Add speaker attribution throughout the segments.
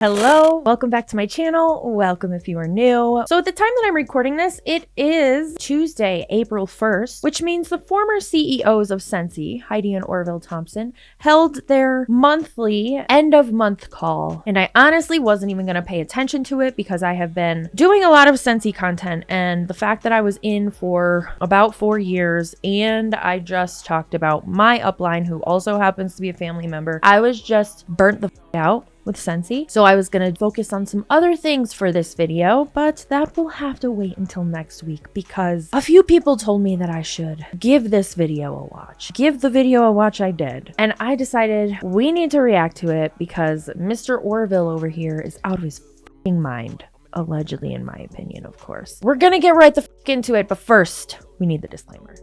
Speaker 1: Hello, welcome back to my channel. Welcome if you are new. So at the time that I'm recording this, it is Tuesday, April 1st, which means the former CEOs of Scentsy, Heidi and Orville Thompson, held their monthly end of month call. And I honestly wasn't even going to pay attention to it because I have been doing a lot of Scentsy content, and the fact that I was in for about 4 years and I just talked about my upline, who also happens to be a family member, I was just burnt the f out with Scentsy. So I was going to focus on some other things for this video, but that will have to wait until next week because a few people told me that I should give this video a watch. Give the video a watch. I did. And I decided we need to react to it because Mr. Orville over here is out of his f***ing mind. Allegedly, in my opinion, of course. We're gonna get right the f*** into it, but first, we need the disclaimer.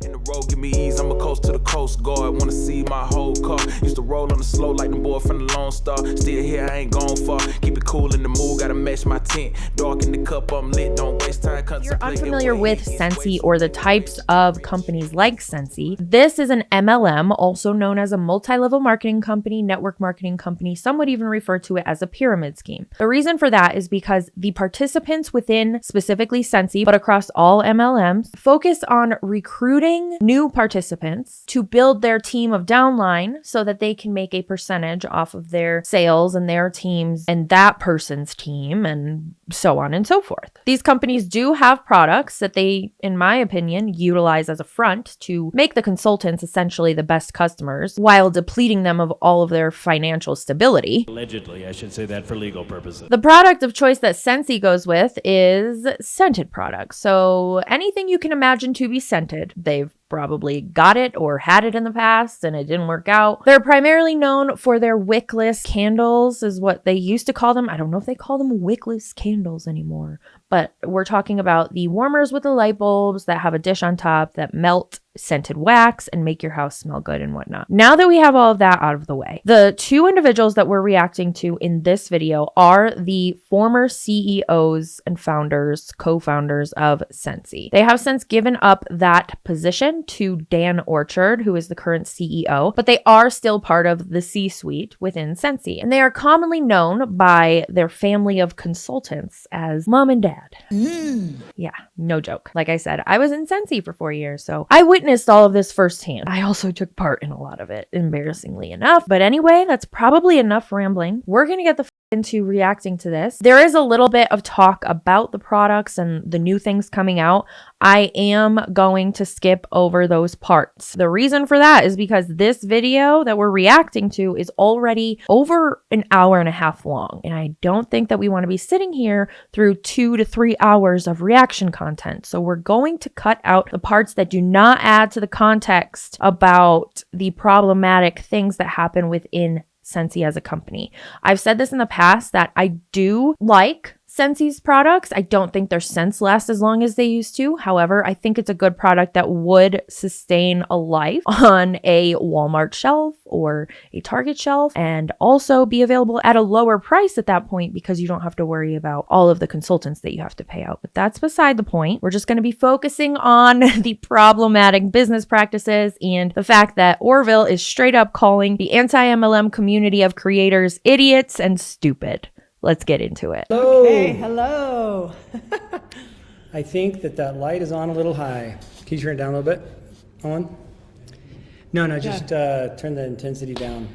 Speaker 2: In the road, give me ease, I'm a coast to the coast guard. Wanna see my whole car. Used to roll on the slow like the boy from the Lone Star. Still here, I ain't gone far. Keep it cool in the mood, gotta match my tent. Dark in the cup, I'm lit, don't waste time.
Speaker 1: If you're unfamiliar with Scentsy or the types of companies like Scentsy, this is an MLM, also known as a multi-level marketing company, network marketing company. Some would even refer to it as a pyramid scheme. The reason for that is because the participants within specifically Scentsy, but across all MLMs, focus on recruiting new participants to build their team of downline so that they can make a percentage off of their sales and their teams and that person's team and so on and so forth. These companies do have products that they, in my opinion, utilize as a front to make the consultants essentially the best customers while depleting them of all of their financial stability.
Speaker 3: Allegedly, I should say that for legal purposes.
Speaker 1: The product of choice that Scentsy goes with is scented products. So anything you can imagine to be scented, they've probably got it or had it in the past and it didn't work out. They're primarily known for their wickless candles is what they used to call them. I don't know if they call them wickless candles anymore, but we're talking about the warmers with the light bulbs that have a dish on top that melt scented wax and make your house smell good and whatnot. Now that we have all of that out of the way, the two individuals that we're reacting to in this video are the former CEOs and founders, co-founders of Scentsy. They have since given up that position to Dan Orchard, who is the current CEO, but they are still part of the C-suite within Scentsy, and they are commonly known by their family of consultants as mom and dad. Yeah, no joke. Like I said, I was in Scentsy for 4 years, so I witnessed all of this firsthand. I also took part in a lot of it, embarrassingly enough. But anyway, that's probably enough rambling. We're gonna get the into reacting to this. There is a little bit of talk about the products and the new things coming out. I am going to skip over those parts. The reason for that is because this video that we're reacting to is already over an hour and a half long. And I don't think that we want to be sitting here through 2 to 3 hours of reaction content. So we're going to cut out the parts that do not add to the context about the problematic things that happen within Scentsy as a company. I've said this in the past that I do like Scentsy's products. I don't think their scents last as long as they used to. However, I think it's a good product that would sustain a life on a Walmart shelf or a Target shelf and also be available at a lower price at that point because you don't have to worry about all of the consultants that you have to pay out. But that's beside the point. We're just going to be focusing on the problematic business practices and the fact that Orville is straight up calling the anti-mlm community of creators idiots and stupid. Let's get into it.
Speaker 4: Hello.
Speaker 5: Okay, hello.
Speaker 4: I think that light is on a little high. Can you turn it down a little bit? On? No, just turn the intensity down.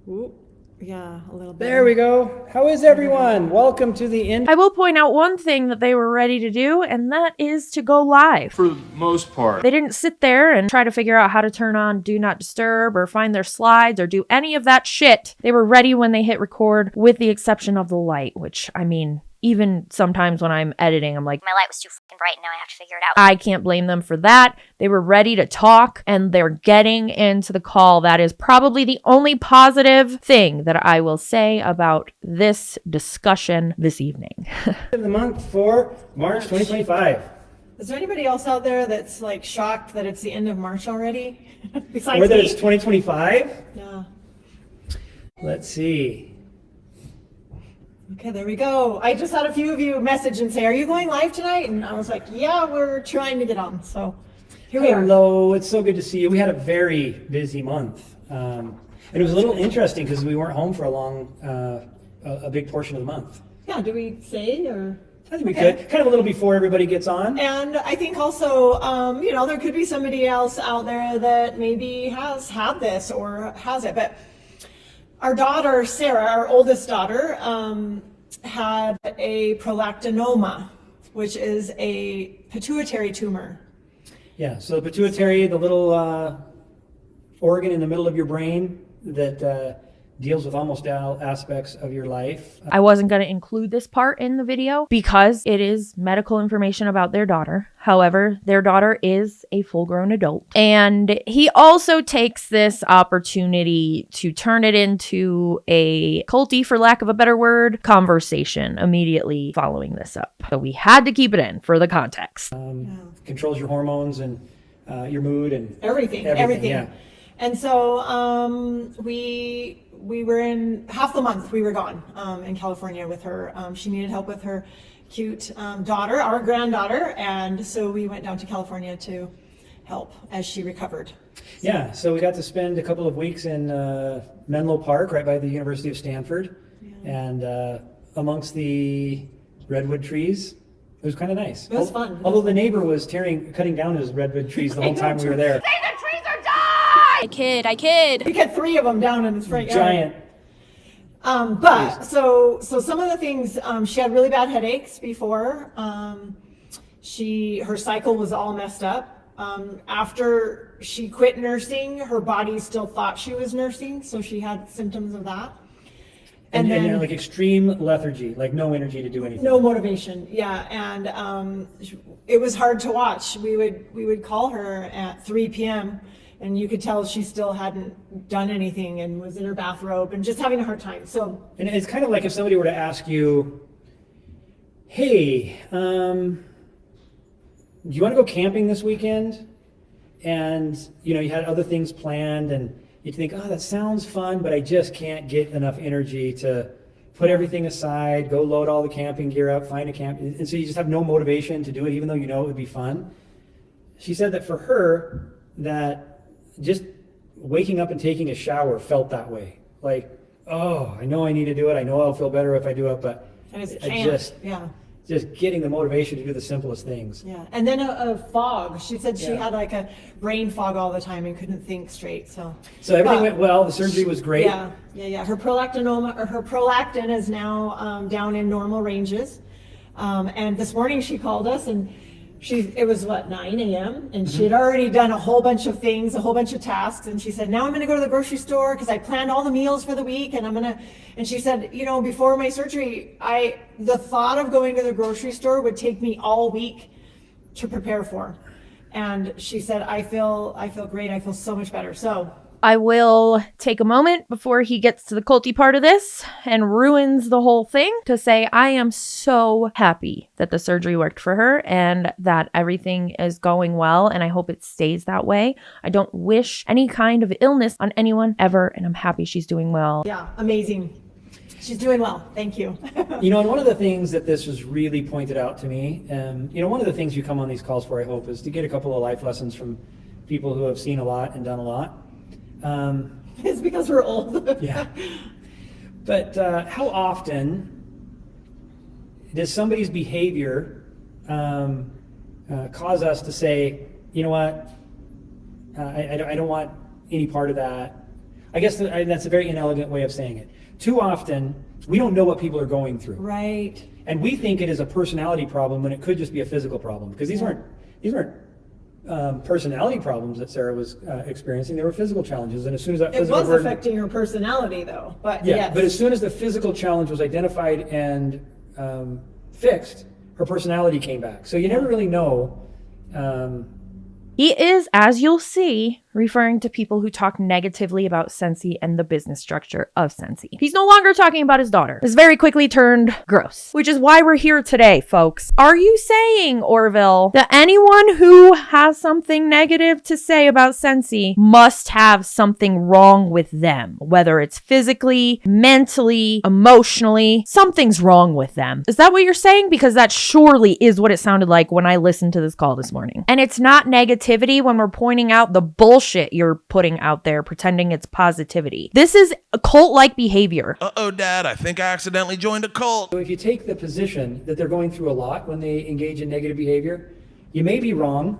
Speaker 5: Ooh, yeah, a little bit.
Speaker 4: There we go. How is everyone? Welcome to the end.
Speaker 1: I will point out one thing that they were ready to do, and that is to go live.
Speaker 3: For the most part.
Speaker 1: They didn't sit there and try to figure out how to turn on Do Not Disturb or find their slides or do any of that shit. They were ready when they hit record, with the exception of the light, which, I mean, even sometimes when I'm editing, I'm like,
Speaker 6: my light was too fucking bright and now I have to figure it out.
Speaker 1: I can't blame them for that. They were ready to talk and they're getting into the call. That is probably the only positive thing that I will say about this discussion this evening.
Speaker 4: Of the month for March 2025.
Speaker 5: Is there anybody else out there that's like shocked that it's the end of March already? Besides
Speaker 4: Or that
Speaker 5: me?
Speaker 4: it's 2025?
Speaker 5: Yeah.
Speaker 4: Let's see.
Speaker 5: Okay, there we go. I just had a few of you message and say, are you going live tonight? And I was like, yeah, we're trying to get on. So here we are.
Speaker 4: Hello, it's so good to see you. We had a very busy month. And it was a little interesting because we weren't home for a big portion of the month.
Speaker 5: Yeah, do we say or?
Speaker 4: I think we could. Kind of a little before everybody gets on.
Speaker 5: And I think also, there could be somebody else out there that maybe has had this or has it. But our daughter, Sarah, our oldest daughter, had a prolactinoma, which is a pituitary tumor.
Speaker 4: Yeah, so the pituitary, the little organ in the middle of your brain that deals with almost all aspects of your life.
Speaker 1: I wasn't going to include this part in the video because it is medical information about their daughter. However, their daughter is a full-grown adult. And he also takes this opportunity to turn it into a culty, for lack of a better word, conversation immediately following this up. So we had to keep it in for the context.
Speaker 4: Controls your hormones and your mood and
Speaker 5: everything.
Speaker 4: Yeah.
Speaker 5: And so we were in half the month we were gone in California with her. She needed help with her cute daughter, our granddaughter, and so we went down to California to help as she recovered.
Speaker 4: Yeah, so we got to spend a couple of weeks in Menlo Park, right by the University of Stanford, and amongst the redwood trees. It was kind of nice.
Speaker 5: It was fun.
Speaker 4: Although the neighbor was cutting down his redwood trees the whole time we were there.
Speaker 6: I kid.
Speaker 5: We got 3 of them down in his front yard.
Speaker 4: Giant.
Speaker 5: But so some of the things, she had really bad headaches before. Her cycle was all messed up. After she quit nursing, her body still thought she was nursing, so she had symptoms of that.
Speaker 4: And then like extreme lethargy, like no energy to do anything.
Speaker 5: No motivation, yeah. And it was hard to watch. We would call her at 3 p.m. and you could tell she still hadn't done anything and was in her bathrobe and just having a hard time. So,
Speaker 4: and it's kind of like if somebody were to ask you, hey, do you want to go camping this weekend? And you had other things planned and you'd think, oh, that sounds fun, but I just can't get enough energy to put everything aside, go load all the camping gear up, find a camp. And so you just have no motivation to do it, even though you know it would be fun. She said that for her, that just waking up and taking a shower felt that way. Like, oh, I know I need to do it. I know I'll feel better if I do it, but just getting the motivation to do the simplest things.
Speaker 5: Yeah, and then a fog. She said she had like a brain fog all the time and couldn't think straight. So
Speaker 4: everything went well. The surgery was great.
Speaker 5: Yeah. Her prolactin is now down in normal ranges. And this morning she called us and it was 9 a.m. and she had already done a whole bunch of things, a whole bunch of tasks. And she said, now I'm going to go to the grocery store because I planned all the meals for the week. And she said, before my surgery, the thought of going to the grocery store would take me all week to prepare for. And she said, I feel great. I feel so much better. So
Speaker 1: I will take a moment before he gets to the culty part of this and ruins the whole thing to say I am so happy that the surgery worked for her and that everything is going well, and I hope it stays that way. I don't wish any kind of illness on anyone ever, and I'm happy she's doing well.
Speaker 5: Yeah, amazing. She's doing well. Thank you.
Speaker 4: And one of the things that this was really pointed out to me, one of the things you come on these calls for, I hope, is to get a couple of life lessons from people who have seen a lot and done a lot.
Speaker 5: It's because we're old.
Speaker 4: Yeah. But how often does somebody's behavior cause us to say, you know what, I don't want any part of that? I guess that's a very inelegant way of saying it. Too often, we don't know what people are going through.
Speaker 5: Right.
Speaker 4: And we think it is a personality problem when it could just be a physical problem. Because these weren't personality problems that Sarah was experiencing. They were physical challenges. And as soon as that physical
Speaker 5: burden... It was affecting her personality, though. But yes.
Speaker 4: But as soon as the physical challenge was identified and fixed, her personality came back. So you never really know.
Speaker 1: He is, as you'll see, referring to people who talk negatively about Scentsy and the business structure of Scentsy. He's no longer talking about his daughter. This very quickly turned gross, which is why we're here today, folks. Are you saying, Orville, that anyone who has something negative to say about Scentsy must have something wrong with them? Whether it's physically, mentally, emotionally, something's wrong with them. Is that what you're saying? Because that surely is what it sounded like when I listened to this call this morning. And it's not negativity when we're pointing out the bullshit bullshit you're putting out there pretending it's positivity. This is a cult-like behavior.
Speaker 7: Uh-oh, Dad, I think I accidentally joined a cult.
Speaker 4: So if you take the position that they're going through a lot when they engage in negative behavior, you may be wrong,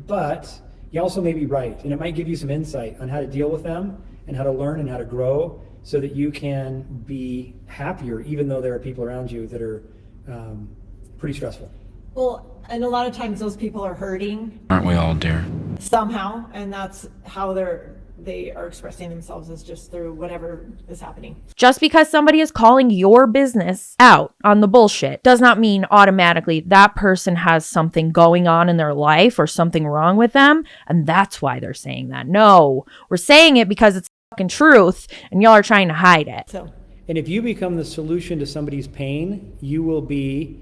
Speaker 4: but you also may be right. And it might give you some insight on how to deal with them and how to learn and how to grow so that you can be happier, even though there are people around you that are pretty stressful.
Speaker 5: Well, and a lot of times those people are hurting
Speaker 8: Aren't we all, dear?
Speaker 5: somehow, and that's how they are expressing themselves, is just through whatever is happening.
Speaker 1: Just because somebody is calling your business out on the bullshit does not mean automatically that person has something going on in their life or something wrong with them, and that's why they're saying that. No, we're saying it because it's fucking truth, and y'all are trying to hide it.
Speaker 5: So,
Speaker 4: And if you become the solution to somebody's pain, you will be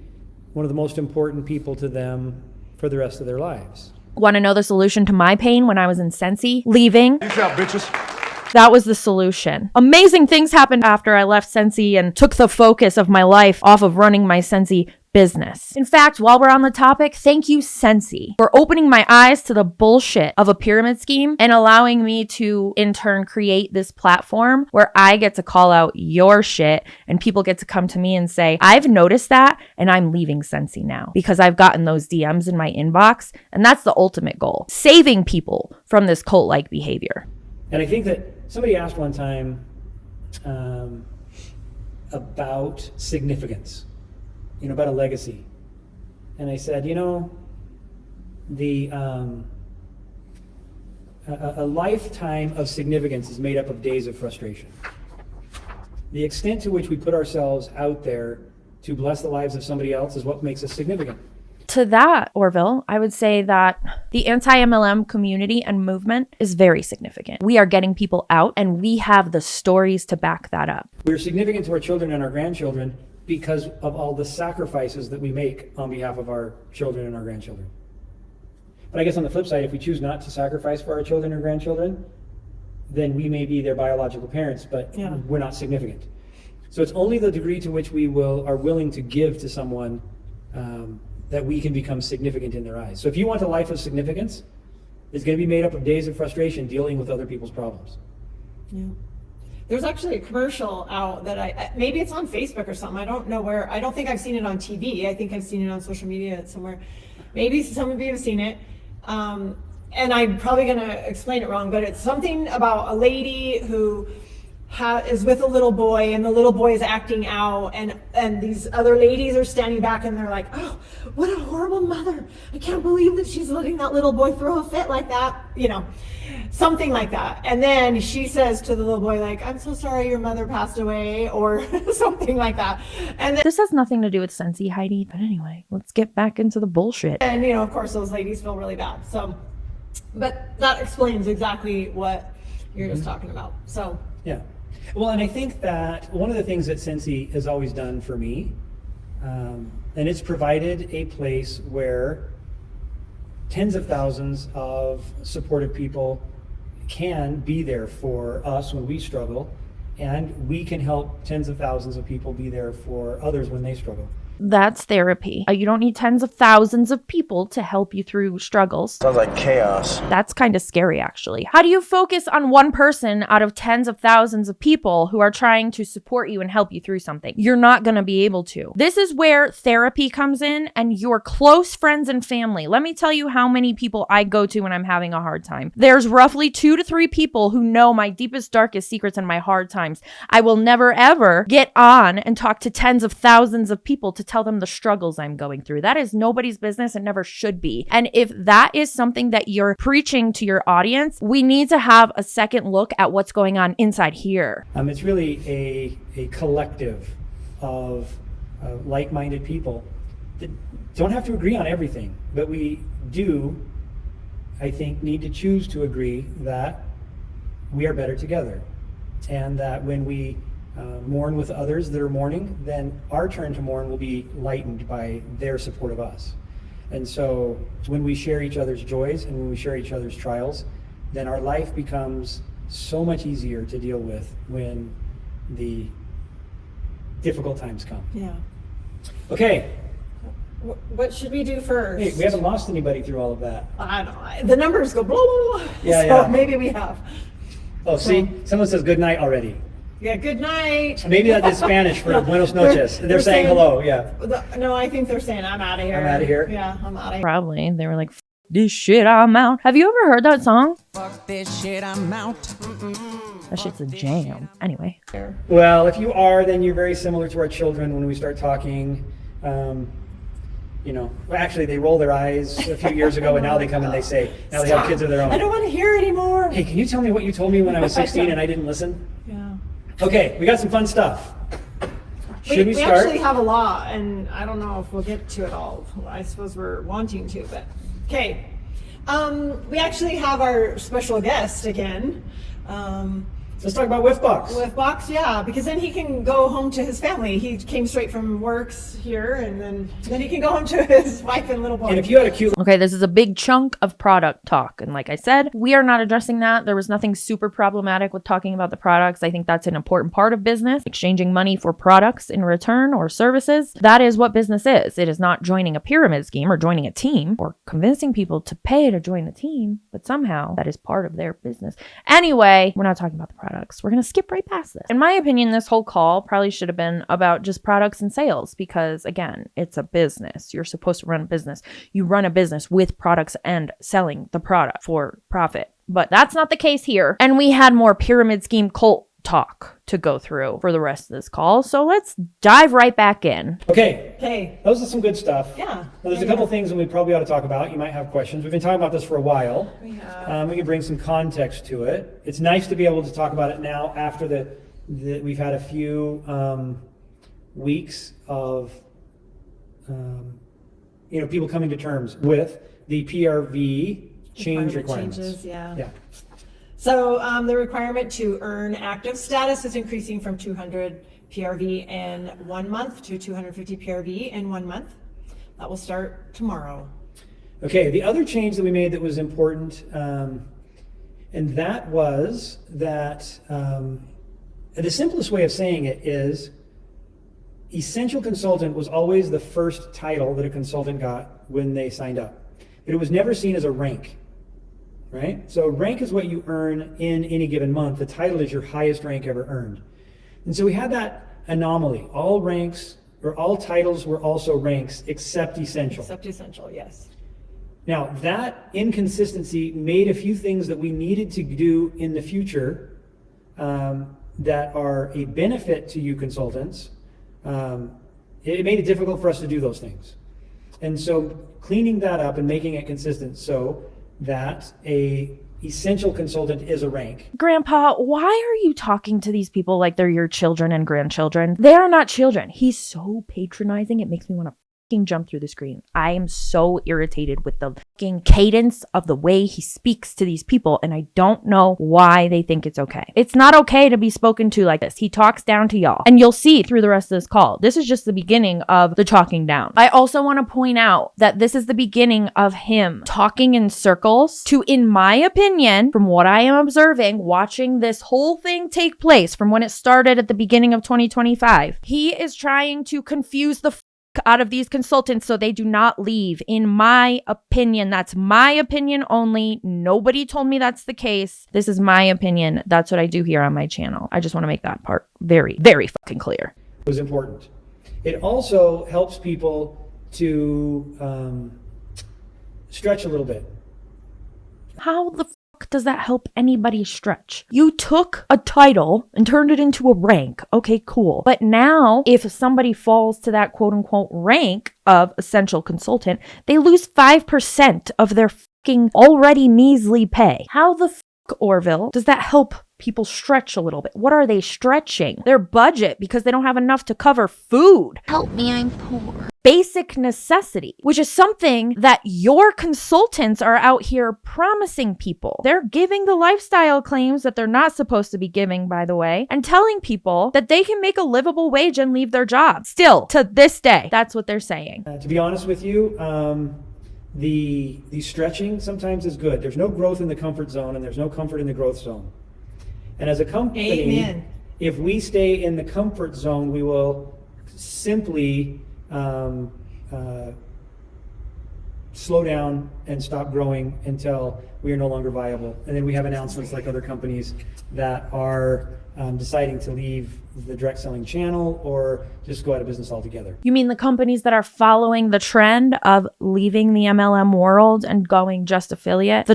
Speaker 4: one of the most important people to them for the rest of their lives.
Speaker 1: Want to know the solution to my pain when I was in Scentsy? Leaving.
Speaker 7: Peace out, bitches.
Speaker 1: That was the solution. Amazing things happened after I left Scentsy and took the focus of my life off of running my Scentsy business. In fact, while we're on the topic, thank you, Scentsy, for opening my eyes to the bullshit of a pyramid scheme and allowing me to, in turn, create this platform where I get to call out your shit and people get to come to me and say, I've noticed that and I'm leaving Scentsy now because I've gotten those DMs in my inbox. And that's the ultimate goal, saving people from this cult-like behavior.
Speaker 4: And I think that somebody asked one time about significance, about a legacy. And I said, a lifetime of significance is made up of days of frustration. The extent to which we put ourselves out there to bless the lives of somebody else is what makes us significant.
Speaker 1: To that, Orville, I would say that the anti-MLM community and movement is very significant. We are getting people out and we have the stories to back that up.
Speaker 4: We're significant to our children and our grandchildren because of all the sacrifices that we make on behalf of our children and our grandchildren. But I guess on the flip side, if we choose not to sacrifice for our children or grandchildren, then we may be their biological parents, but we're not significant. So it's only the degree to which we are willing to give to someone that we can become significant in their eyes. So if you want a life of significance, it's going to be made up of days of frustration dealing with other people's problems.
Speaker 5: yeah. There's actually a commercial out that maybe it's on Facebook or something. I don't know where. I don't think I've seen it on TV. I think I've seen it on social media somewhere. Maybe some of you have seen it. And I'm probably going to explain it wrong, but it's something about a lady who is with a little boy, and the little boy is acting out, and these other ladies are standing back and they're like, oh, what a horrible mother. I can't believe that she's letting that little boy throw a fit like that, something like that. And then she says to the little boy, like, I'm so sorry your mother passed away, or something like that. And then,
Speaker 1: This has nothing to do with Scentsy, Heidi. But anyway, let's get back into the bullshit.
Speaker 5: and of course those ladies feel really bad. So, but that explains exactly what you're just talking about. So
Speaker 4: Yeah. Well, and I think that one of the things that Scentsy has always done for me, and it's provided a place where tens of thousands of supportive people can be there for us when we struggle, and we can help tens of thousands of people be there for others when they struggle.
Speaker 1: That's therapy. You don't need tens of thousands of people to help you through struggles.
Speaker 9: Sounds like chaos.
Speaker 1: That's kind of scary, actually. How do you focus on one person out of tens of thousands of people who are trying to support you and help you through something? You're not going to be able to. This is where therapy comes in and your close friends and family. Let me tell you how many people I go to when I'm having a hard time. There's roughly 2 to 3 people who know my deepest, darkest secrets and my hard times. I will never, ever get on and talk to tens of thousands of people to tell them the struggles I'm going through. That is nobody's business and never should be. And if that is something that you're preaching to your audience, we need to have a second look at what's going on inside here.
Speaker 4: It's really a collective of like-minded people that don't have to agree on everything, but we do, I think, need to choose to agree that we are better together, and that when we mourn with others that are mourning, then our turn to mourn will be lightened by their support of us. And so when we share each other's joys and when we share each other's trials, then our life becomes so much easier to deal with when the difficult times come.
Speaker 5: yeah.
Speaker 4: Okay,
Speaker 5: What should we do first?
Speaker 4: Hey, we haven't lost anybody through all of that.
Speaker 5: I don't know. The numbers go blah, blah, blah.
Speaker 4: Yeah,
Speaker 5: so
Speaker 4: yeah.
Speaker 5: maybe we have.
Speaker 4: Oh, see, someone says good night already.
Speaker 5: Yeah, good night.
Speaker 4: Maybe that is Spanish for Buenos noches. They're saying hello, yeah.
Speaker 5: No, I think they're saying I'm out of here.
Speaker 4: I'm outta here.
Speaker 5: Yeah, I'm out of here.
Speaker 1: Probably. They were like, "F this shit, I'm out." Have you ever heard that song?
Speaker 8: Fuck this shit, I'm out.
Speaker 1: That shit's a jam. Anyway.
Speaker 4: Well, if you are, then you're very similar to our children when we start talking. Well, actually, they roll their eyes a few years ago, and now they come and they say, now they have kids of their own.
Speaker 5: I don't want to hear anymore.
Speaker 4: Hey, can you tell me what you told me when I was 16 and I didn't listen?
Speaker 5: Yeah.
Speaker 4: Okay, we got some fun stuff. Should we
Speaker 5: We
Speaker 4: start?
Speaker 5: actually have a lot, and I don't know if we'll get to it all. I suppose we're wanting to, but okay. We actually have our special guest again.
Speaker 4: Let's talk about Whiffbox.
Speaker 5: Whiffbox, yeah, because then he can go home to his family. He came straight from works here, and then he can go home to his wife and little boy.
Speaker 4: And if you had a cute
Speaker 1: Okay, this is a big chunk of product talk. And like I said, we are not addressing that. There was nothing super problematic with talking about the products. I think that's an important part of business, exchanging money for products in return or services. That is what business is. It is not joining a pyramid scheme or joining a team or convincing people to pay to join a team, but somehow that is part of their business. Anyway, we're not talking about the products. We're going to skip right past this. In my opinion, this whole call probably should have been about just products and sales because, again, it's a business. You're supposed to run a business. You run a business with products and selling the product for profit. But that's not the case here. And we had more pyramid scheme cult talk to go through for the rest of this call. So let's dive right back in.
Speaker 4: Okay, those are some good stuff.
Speaker 5: Yeah.
Speaker 4: Now, there's a couple things that we probably ought to talk about. You might have questions. We've been talking about this for a while.
Speaker 5: We have.
Speaker 4: We can bring some context to it. It's nice to be able to talk about it now after we've had a few weeks of people coming to terms with the PRV change requirements.
Speaker 5: Changes, yeah.
Speaker 4: Yeah.
Speaker 5: So the requirement to earn active status is increasing from 200 PRV in 1 month to 250 PRV in 1 month. That will start tomorrow.
Speaker 4: Okay, the other change that we made that was important, and that was that the simplest way of saying it is Essential Consultant was always the first title that a consultant got when they signed up. But it was never seen as a rank. Right? So rank is what you earn in any given month. The title is your highest rank ever earned. And so we had that anomaly. All ranks or all titles were also ranks except essential.
Speaker 5: Except essential, yes.
Speaker 4: Now that inconsistency made a few things that we needed to do in the future that are a benefit to you consultants. It made it difficult for us to do those things. And so cleaning that up and making it consistent so that a essential consultant is a rank.
Speaker 1: Grandpa, why are you talking to these people like they're your children and grandchildren? They are not children. He's so patronizing. It makes me want to fucking jump through the screen. I am so irritated with the fucking cadence of the way he speaks to these people, and I don't know why they think it's okay. It's not okay to be spoken to like this. He talks down to y'all, and you'll see through the rest of this call. This is just the beginning of the talking down. I also want to point out that this is the beginning of him talking in circles to, in my opinion, from what I am observing, watching this whole thing take place from when it started at the beginning of 2025, he is trying to confuse the out of these consultants so they do not leave. In my opinion, that's my opinion only. Nobody told me that's the case. This is my opinion. That's what I do here on my channel. I just want to make that part very, very fucking clear.
Speaker 4: It was important. It also helps people to stretch a little bit.
Speaker 1: How the fuck does that help anybody stretch? You took a title and turned it into a rank. Okay, cool. But now if somebody falls to that quote unquote rank of essential consultant, they lose 5% of their fucking already measly pay. How the fuck, Orville, does that help people stretch a little bit? What are they stretching? Their budget because they don't have enough to cover food.
Speaker 9: Help me, I'm poor.
Speaker 1: Basic necessity, which is something that your consultants are out here promising people. They're giving the lifestyle claims that they're not supposed to be giving, by the way, and telling people that they can make a livable wage and leave their job. Still, to this day, that's what they're saying.
Speaker 4: To be honest with you, the stretching sometimes is good. There's no growth in the comfort zone, and there's no comfort in the growth zone. And as a company,
Speaker 5: Amen.
Speaker 4: If we stay in the comfort zone, we will simply slow down and stop growing until we are no longer viable. And then we have announcements like other companies that are deciding to leave the direct selling channel or just go out of business altogether.
Speaker 1: You mean the companies that are following the trend of leaving the MLM world and going just affiliate?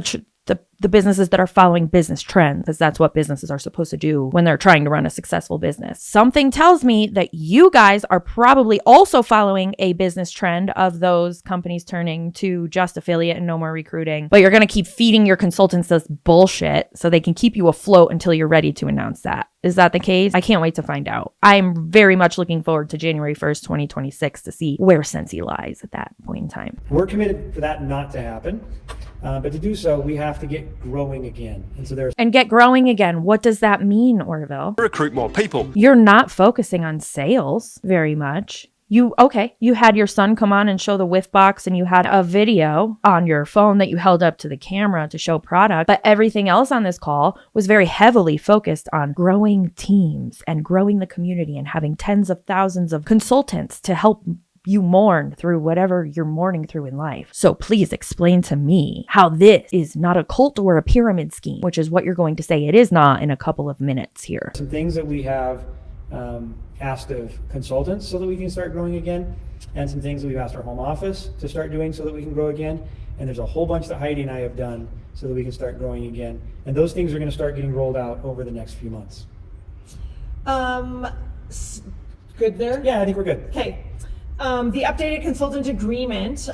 Speaker 1: The businesses that are following business trends, because that's what businesses are supposed to do when they're trying to run a successful business. Something tells me that you guys are probably also following a business trend of those companies turning to just affiliate and no more recruiting. But you're going to keep feeding your consultants this bullshit so they can keep you afloat until you're ready to announce that. Is that the case? I can't wait to find out. I'm very much looking forward to January 1st, 2026 to see where Scentsy lies at that point in time.
Speaker 4: We're committed for that not to happen. But to do so, we have to get growing again. And
Speaker 1: get growing again. What does that mean, Orville?
Speaker 9: Recruit more people.
Speaker 1: You're not focusing on sales very much. You had your son come on and show the whiff box, and you had a video on your phone that you held up to the camera to show product. But everything else on this call was very heavily focused on growing teams and growing the community and having tens of thousands of consultants to help you mourn through whatever you're mourning through in life. So please explain to me how this is not a cult or a pyramid scheme, which is what you're going to say it is not in a couple of minutes here.
Speaker 4: Some things that we have asked of consultants so that we can start growing again, and some things that we've asked our home office to start doing so that we can grow again. And there's a whole bunch that Heidi and I have done so that we can start growing again. And those things are going to start getting rolled out over the next few months.
Speaker 5: Good there?
Speaker 4: Yeah, I think we're good.
Speaker 5: Okay. The updated consultant agreement,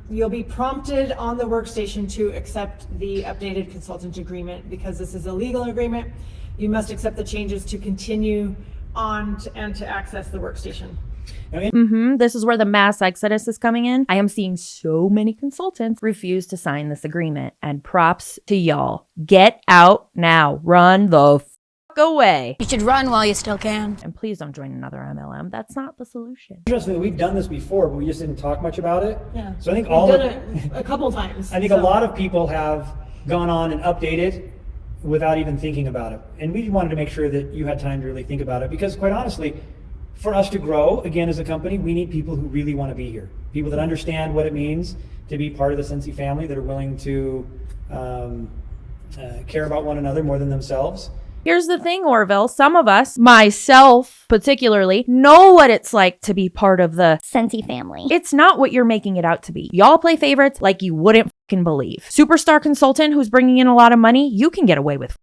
Speaker 5: you'll be prompted on the workstation to accept the updated consultant agreement because this is a legal agreement. You must accept the changes to continue on and to access the workstation.
Speaker 1: This is where the mass exodus is coming in. I am seeing so many consultants refuse to sign this agreement, and props to y'all. Get out now. Run the away.
Speaker 6: You should run while you still can.
Speaker 1: And please don't join another MLM. That's not the solution.
Speaker 4: Interestingly, we've done this before, but we just didn't talk much about it.
Speaker 5: Yeah.
Speaker 4: So I think
Speaker 5: we've done it a couple times.
Speaker 4: I think a lot of people have gone on and updated without even thinking about it. And we wanted to make sure that you had time to really think about it, because quite honestly, for us to grow again as a company, we need people who really want to be here. People that understand what it means to be part of the Scentsy family, that are willing to care about one another more than themselves.
Speaker 1: Here's the thing, Orville. Some of us, myself particularly, know what it's like to be part of the
Speaker 10: Scentsy family.
Speaker 1: It's not what you're making it out to be. Y'all play favorites like you wouldn't fucking believe. Superstar consultant who's bringing in a lot of money, you can get away with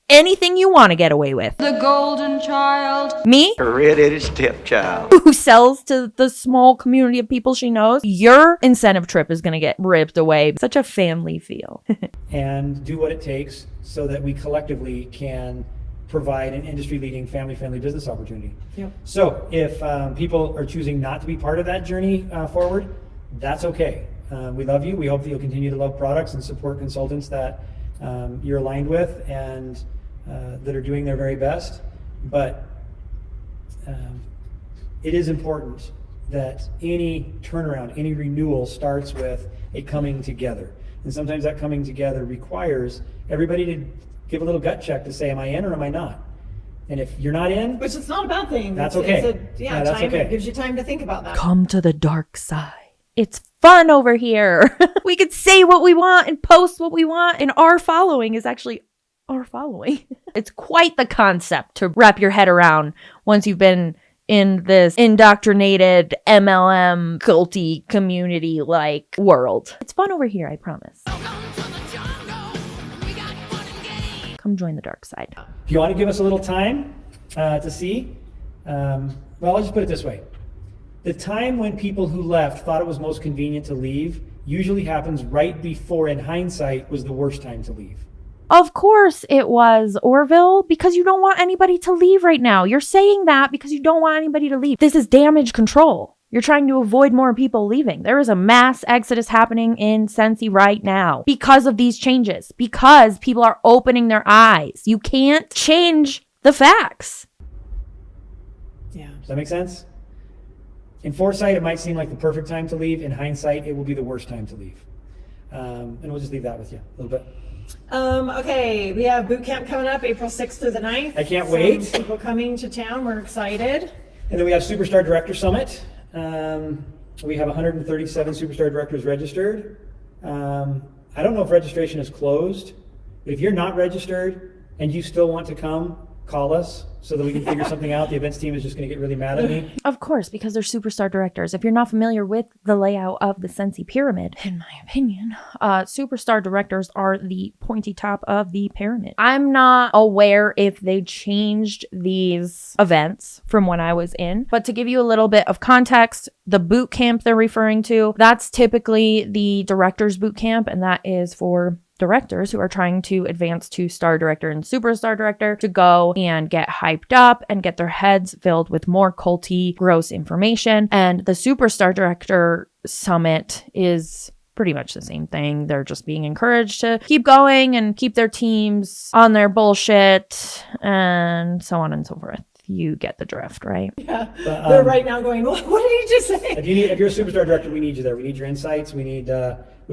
Speaker 1: anything you want to get away with.
Speaker 11: The golden child.
Speaker 1: Me?
Speaker 12: A red-headed stepchild.
Speaker 1: Who sells to the small community of people she knows. Your incentive trip is going to get ripped away. Such a family feel.
Speaker 4: And do what it takes so that we collectively can provide an industry-leading family-friendly business opportunity.
Speaker 5: Yep.
Speaker 4: So if people are choosing not to be part of that journey forward, that's okay. We love you. We hope that you'll continue to love products and support consultants that you're aligned with and that are doing their very best. But it is important that any turnaround, any renewal starts with a coming together. And sometimes that coming together requires everybody to give a little gut check to say, am I in or am I not? And if you're not in,
Speaker 5: which is not a bad thing.
Speaker 4: That's okay.
Speaker 5: That's okay. It gives you time to think about that.
Speaker 1: Come to the dark side. It's fun over here. We could say what we want and post what we want, and our following is actually our following. It's quite the concept to wrap your head around once you've been in this indoctrinated MLM culty community like world. It's fun over here, I promise. Come join the dark side.
Speaker 4: If you want to give us a little time to see, well, I'll just put it this way. The time when people who left thought it was most convenient to leave usually happens right before, in hindsight, was the worst time to leave.
Speaker 1: Of course it was, Orville, because you don't want anybody to leave right now. You're saying that because you don't want anybody to leave. This is damage control. You're trying to avoid more people leaving. There is a mass exodus happening in Scentsy right now because of these changes, because people are opening their eyes. You can't change the facts.
Speaker 5: Yeah.
Speaker 4: Does that make sense? In foresight, it might seem like the perfect time to leave. In hindsight, it will be the worst time to leave. And we'll just leave that with you a little bit.
Speaker 5: Okay, we have boot camp coming up April 6th through the 9th.
Speaker 4: I can't wait.
Speaker 5: People coming to town. We're excited.
Speaker 4: And then we have Superstar Director Summit We have 137 Superstar Directors registered. I don't know if registration is closed, but if you're not registered and you still want to come, call us so that we can figure something out. The events team is just going to get really mad at me.
Speaker 1: Of course, because they're superstar directors. If you're not familiar with the layout of the Scentsy pyramid, in my opinion, superstar directors are the pointy top of the pyramid. I'm not aware if they changed these events from when I was in, but to give you a little bit of context, the boot camp they're referring to, that's typically the director's boot camp, and that is for directors who are trying to advance to star director and superstar director to go and get hyped up and get their heads filled with more culty, gross information. And the superstar director summit is pretty much the same thing. They're just being encouraged to keep going and keep their teams on their bullshit and so on and so forth. You get the drift, right?
Speaker 5: Yeah. They're right now going, what did he just say?
Speaker 4: If you're a superstar director, we need you there. We need your insights. We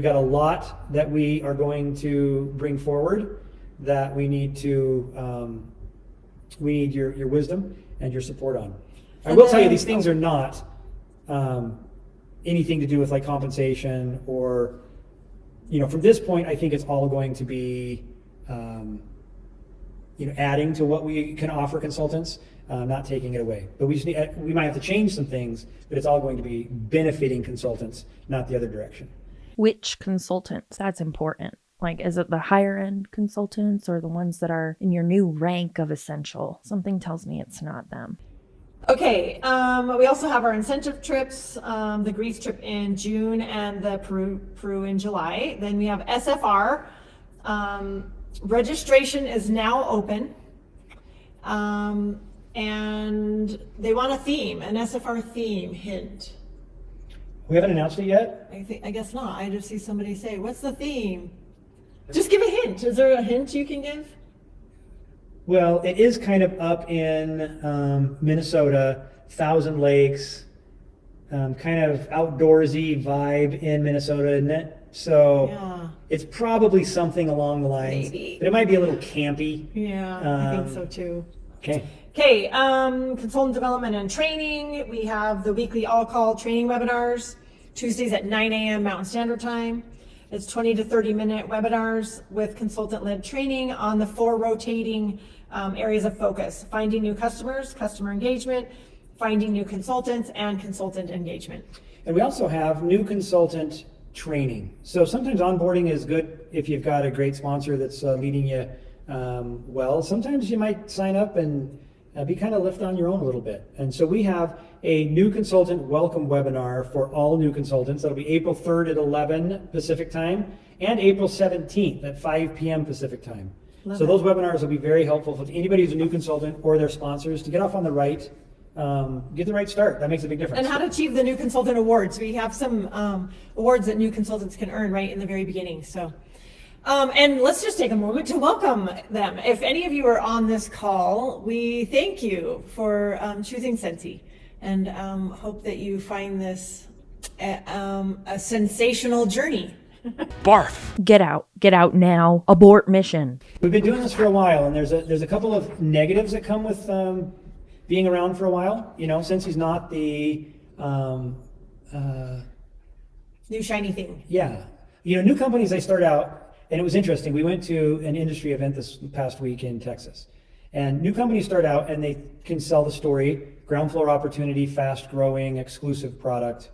Speaker 4: got a lot that we are going to bring forward that we need your wisdom and your support on. I will tell you, these things are not anything to do with like compensation or, from this point, I think it's all going to be, adding to what we can offer consultants, not taking it away. But we might have to change some things, but it's all going to be benefiting consultants, not the other direction.
Speaker 1: Which consultants? That's important. Like, is it the higher end consultants or the ones that are in your new rank of essential? Something tells me it's not them.
Speaker 5: Okay, we also have our incentive trips, the Greece trip in June and the Peru in July. Then we have SFR. Registration is now open. And they want a theme, an SFR theme, hint.
Speaker 4: We haven't announced it yet?
Speaker 5: I guess not. I just see somebody say, what's the theme? Just give a hint. Is there a hint you can give?
Speaker 4: Well, it is kind of up in Minnesota, Thousand Lakes, kind of outdoorsy vibe in Minnesota, isn't it? So yeah. It's probably something along the lines.
Speaker 5: Maybe.
Speaker 4: But it might be a little campy.
Speaker 5: Yeah, I think so too.
Speaker 4: Okay.
Speaker 5: Okay, consultant development and training. We have the weekly all-call training webinars, Tuesdays at 9 a.m. Mountain Standard Time. It's 20 to 30-minute webinars with consultant-led training on the 4 rotating areas of focus: finding new customers, customer engagement, finding new consultants, and consultant engagement.
Speaker 4: And we also have new consultant training. So sometimes onboarding is good if you've got a great sponsor that's leading you well. Sometimes you might sign up and be kind of left on your own a little bit. And so we have a new consultant welcome webinar for all new consultants. That'll be April 3rd at 11 Pacific time and April 17th at 5 p.m. Pacific time. So those webinars will be very helpful for anybody who's a new consultant or their sponsors to get off on the right, get the right start. That makes a big difference.
Speaker 5: And how to achieve the new consultant awards. We have some awards that new consultants can earn right in the very beginning. So. And let's just take a moment to welcome them. If any of you are on this call, we thank you for choosing Scentsy, and hope that you find this a sensational journey.
Speaker 7: Barf.
Speaker 1: Get out now. Abort mission.
Speaker 4: We've been doing this for a while, and there's a couple of negatives that come with being around for a while. Scentsy's not the
Speaker 5: new shiny thing.
Speaker 4: Yeah, new companies, they start out. And it was interesting. We went to an industry event this past week in Texas. And new companies start out and they can sell the story, ground floor opportunity, fast growing, exclusive product.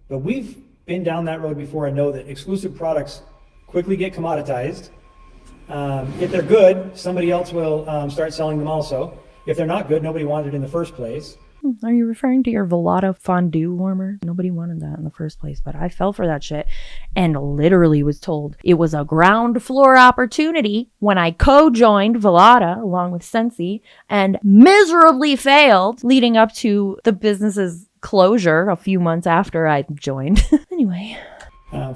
Speaker 4: But we've been down that road before and know that exclusive products quickly get commoditized. If they're good, somebody else will start selling them also. If they're not good, nobody wanted it in the first place.
Speaker 1: Are you referring to your Velada fondue warmer? Nobody wanted that in the first place, but I fell for that shit and literally was told it was a ground floor opportunity when I co-joined Velada along with Scentsy and miserably failed leading up to the business's closure a few months after I joined. Anyway.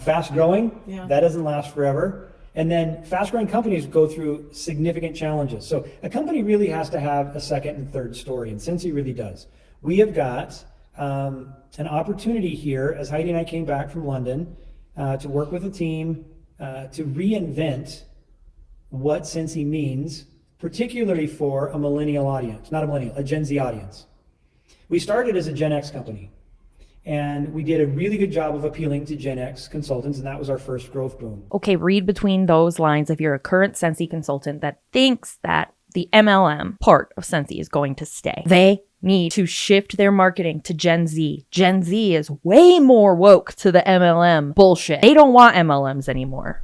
Speaker 4: Fast growing, that doesn't last forever. And then fast growing companies go through significant challenges. So a company really has to have a second and third story, and Scentsy really does. We have got an opportunity here, as Heidi and I came back from London, to work with a team to reinvent what Scentsy means, particularly for a millennial audience, not a millennial, a Gen Z audience. We started as a Gen X company. And we did a really good job of appealing to Gen X consultants, and that was our first growth boom.
Speaker 1: Okay, read between those lines if you're a current Scentsy consultant that thinks that the MLM part of Scentsy is going to stay. They need to shift their marketing to Gen Z. Gen Z is way more woke to the MLM bullshit. They don't want MLMs anymore.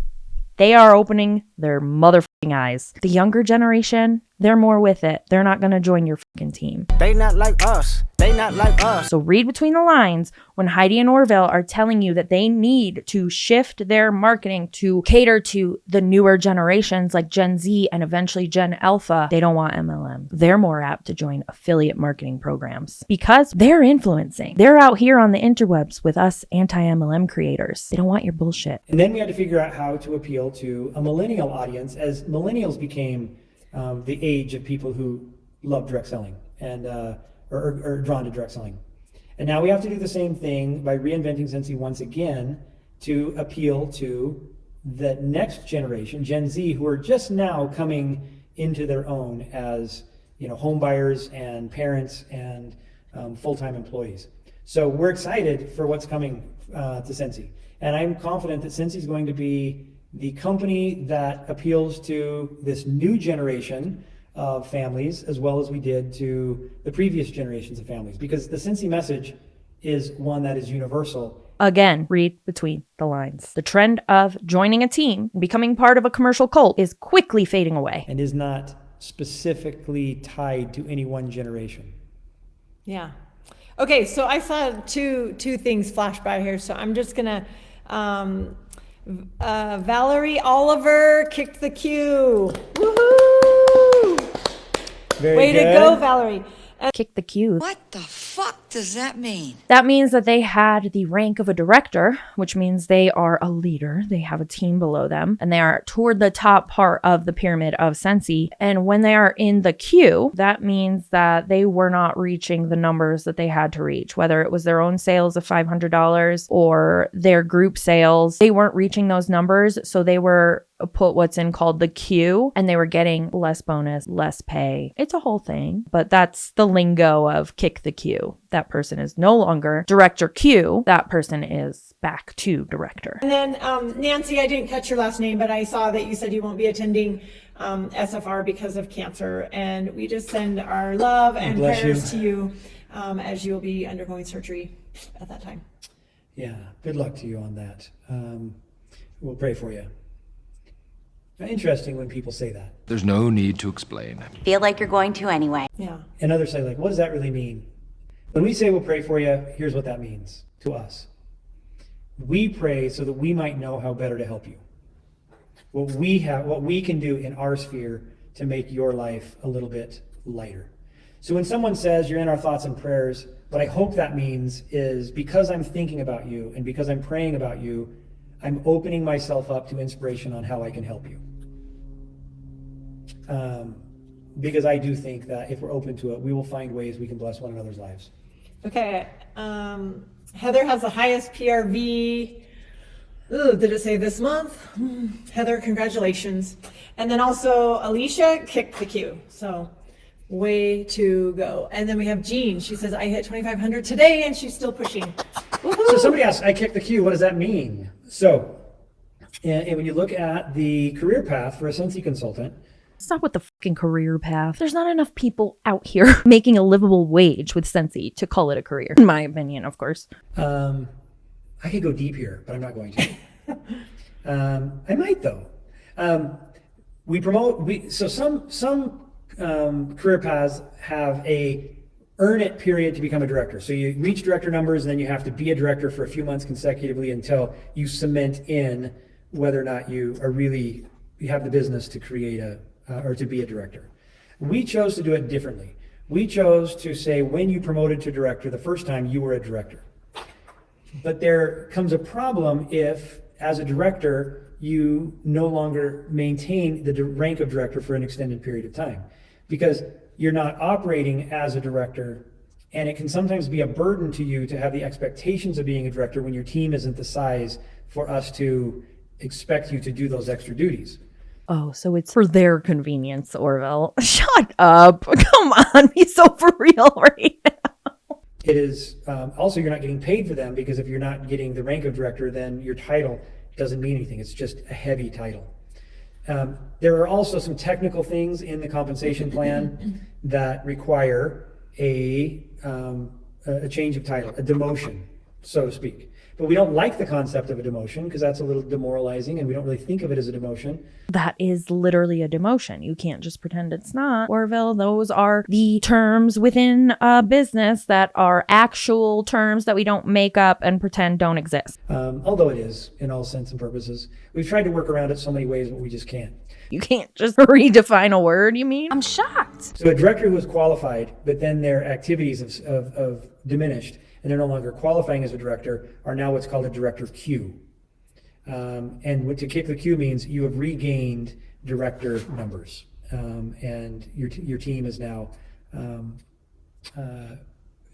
Speaker 1: They are opening their motherfucking eyes. The younger generation, they're more with it. They're not going to join your fucking team.
Speaker 8: They not like us. They not like us.
Speaker 1: So read between the lines when Heidi and Orville are telling you that they need to shift their marketing to cater to the newer generations like Gen Z and eventually Gen Alpha. They don't want MLM. They're more apt to join affiliate marketing programs because they're influencing. They're out here on the interwebs with us anti-MLM creators. They don't want your bullshit.
Speaker 4: And then we had to figure out how to appeal to a millennial audience as millennials became the age of people who love direct selling and are drawn to direct selling. And now we have to do the same thing by reinventing Scentsy once again to appeal to the next generation, Gen Z, who are just now coming into their own as, home buyers and parents and full-time employees. So we're excited for what's coming to Scentsy. And I'm confident that Scentsy is going to be the company that appeals to this new generation of families as well as we did to the previous generations of families, because the Scentsy message is one that is universal.
Speaker 1: Again, read between the lines. The trend of joining a team and becoming part of a commercial cult is quickly fading away.
Speaker 4: And is not specifically tied to any one generation.
Speaker 5: Yeah. Okay, so I saw two things flash by here, so I'm just gonna Valerie Oliver kicked the cue. Woohoo! Way to go, Valerie.
Speaker 1: Kick the queue.
Speaker 6: What the fuck does that mean?
Speaker 1: That means that they had the rank of a director, which means they are a leader. They have a team below them, and they are toward the top part of the pyramid of Scentsy. And when they are in the queue, that means that they were not reaching the numbers that they had to reach, whether it was their own sales of $500 or their group sales. They weren't reaching those numbers, so they were put what's in called the queue, and they were getting less bonus, less pay. It's a whole thing, but that's the lingo of kick the queue. That person is no longer director Q. That person is back to director.
Speaker 5: And then Nancy, I didn't catch your last name, but I saw that you said you won't be attending SFR because of cancer, and we just send our love and prayers to you as you'll be undergoing surgery at that time.
Speaker 4: Yeah, good luck to you on that. We'll pray for you. Interesting when people say that.
Speaker 9: There's no need to explain.
Speaker 6: Feel like you're going to anyway.
Speaker 5: Yeah.
Speaker 4: And others say, what does that really mean? When we say we'll pray for you, here's what that means to us. We pray so that we might know how better to help you. What we can do in our sphere to make your life a little bit lighter. So when someone says you're in our thoughts and prayers, what I hope that means is because I'm thinking about you and because I'm praying about you, I'm opening myself up to inspiration on how I can help you. Because I do think that if we're open to it, we will find ways we can bless one another's lives.
Speaker 5: Okay. Heather has the highest PRV. Ooh, did it say this month? Heather, congratulations. And then also Alicia kicked the queue. So way to go. And then we have Jean. She says, I hit 2,500 today and she's still pushing. Woo-hoo!
Speaker 4: So somebody asked, I kicked the queue. What does that mean? So and when you look at the career path for a Scentsy consultant,
Speaker 1: it's not with the fucking career path. There's not enough people out here making a livable wage with Scentsy to call it a career, in my opinion, of course.
Speaker 4: I could go deep here, but I'm not going to. I might though. So some career paths have a earn it period to become a director. So you reach director numbers and then you have to be a director for a few months consecutively until you cement in whether or not you have the business to create or to be a director. We chose to do it differently. We chose to say when you promoted to director the first time you were a director. But there comes a problem if as a director you no longer maintain the rank of director for an extended period of time, because you're not operating as a director, and it can sometimes be a burden to you to have the expectations of being a director when your team isn't the size for us to expect you to do those extra duties.
Speaker 1: Oh, so it's for their convenience, Orville. Shut up. Come on, be so for real right now.
Speaker 4: It is also, you're not getting paid for them, because if you're not getting the rank of director, then your title doesn't mean anything. It's just a heavy title. There are also some technical things in the compensation plan that require a change of title, a demotion, so to speak. But we don't like the concept of a demotion because that's a little demoralizing, and we don't really think of it as a demotion.
Speaker 1: That is literally a demotion. You can't just pretend it's not. Orville, those are the terms within a business that are actual terms that we don't make up and pretend don't exist.
Speaker 4: Although it is, in all sense and purposes. We've tried to work around it so many ways, but we just can't.
Speaker 1: You can't just redefine a word, you mean?
Speaker 6: I'm shocked.
Speaker 4: So a director who is qualified, but then their activities have diminished, and they're no longer qualifying as a director, are now what's called a director Q. And what to kick the Q means you have regained director numbers, and your team is now,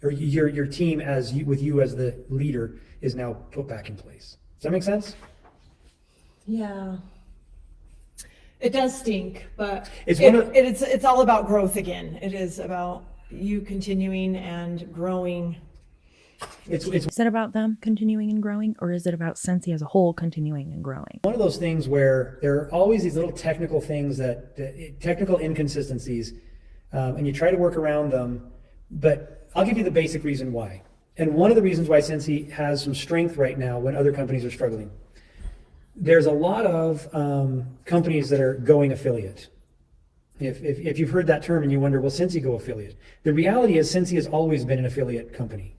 Speaker 4: or your team with you as the leader is now put back in place. Does that make sense?
Speaker 5: Yeah. It does stink, but
Speaker 4: it's
Speaker 5: all about growth again. It is about you continuing and growing.
Speaker 1: Is it about them continuing and growing, or is it about Scentsy as a whole continuing and growing?
Speaker 4: One of those things where there are always these little technical things technical inconsistencies, and you try to work around them, but I'll give you the basic reason why. And one of the reasons why Scentsy has some strength right now when other companies are struggling. There's a lot of companies that are going affiliate. If you've heard that term and you wonder, will Scentsy go affiliate? The reality is Scentsy has always been an affiliate company.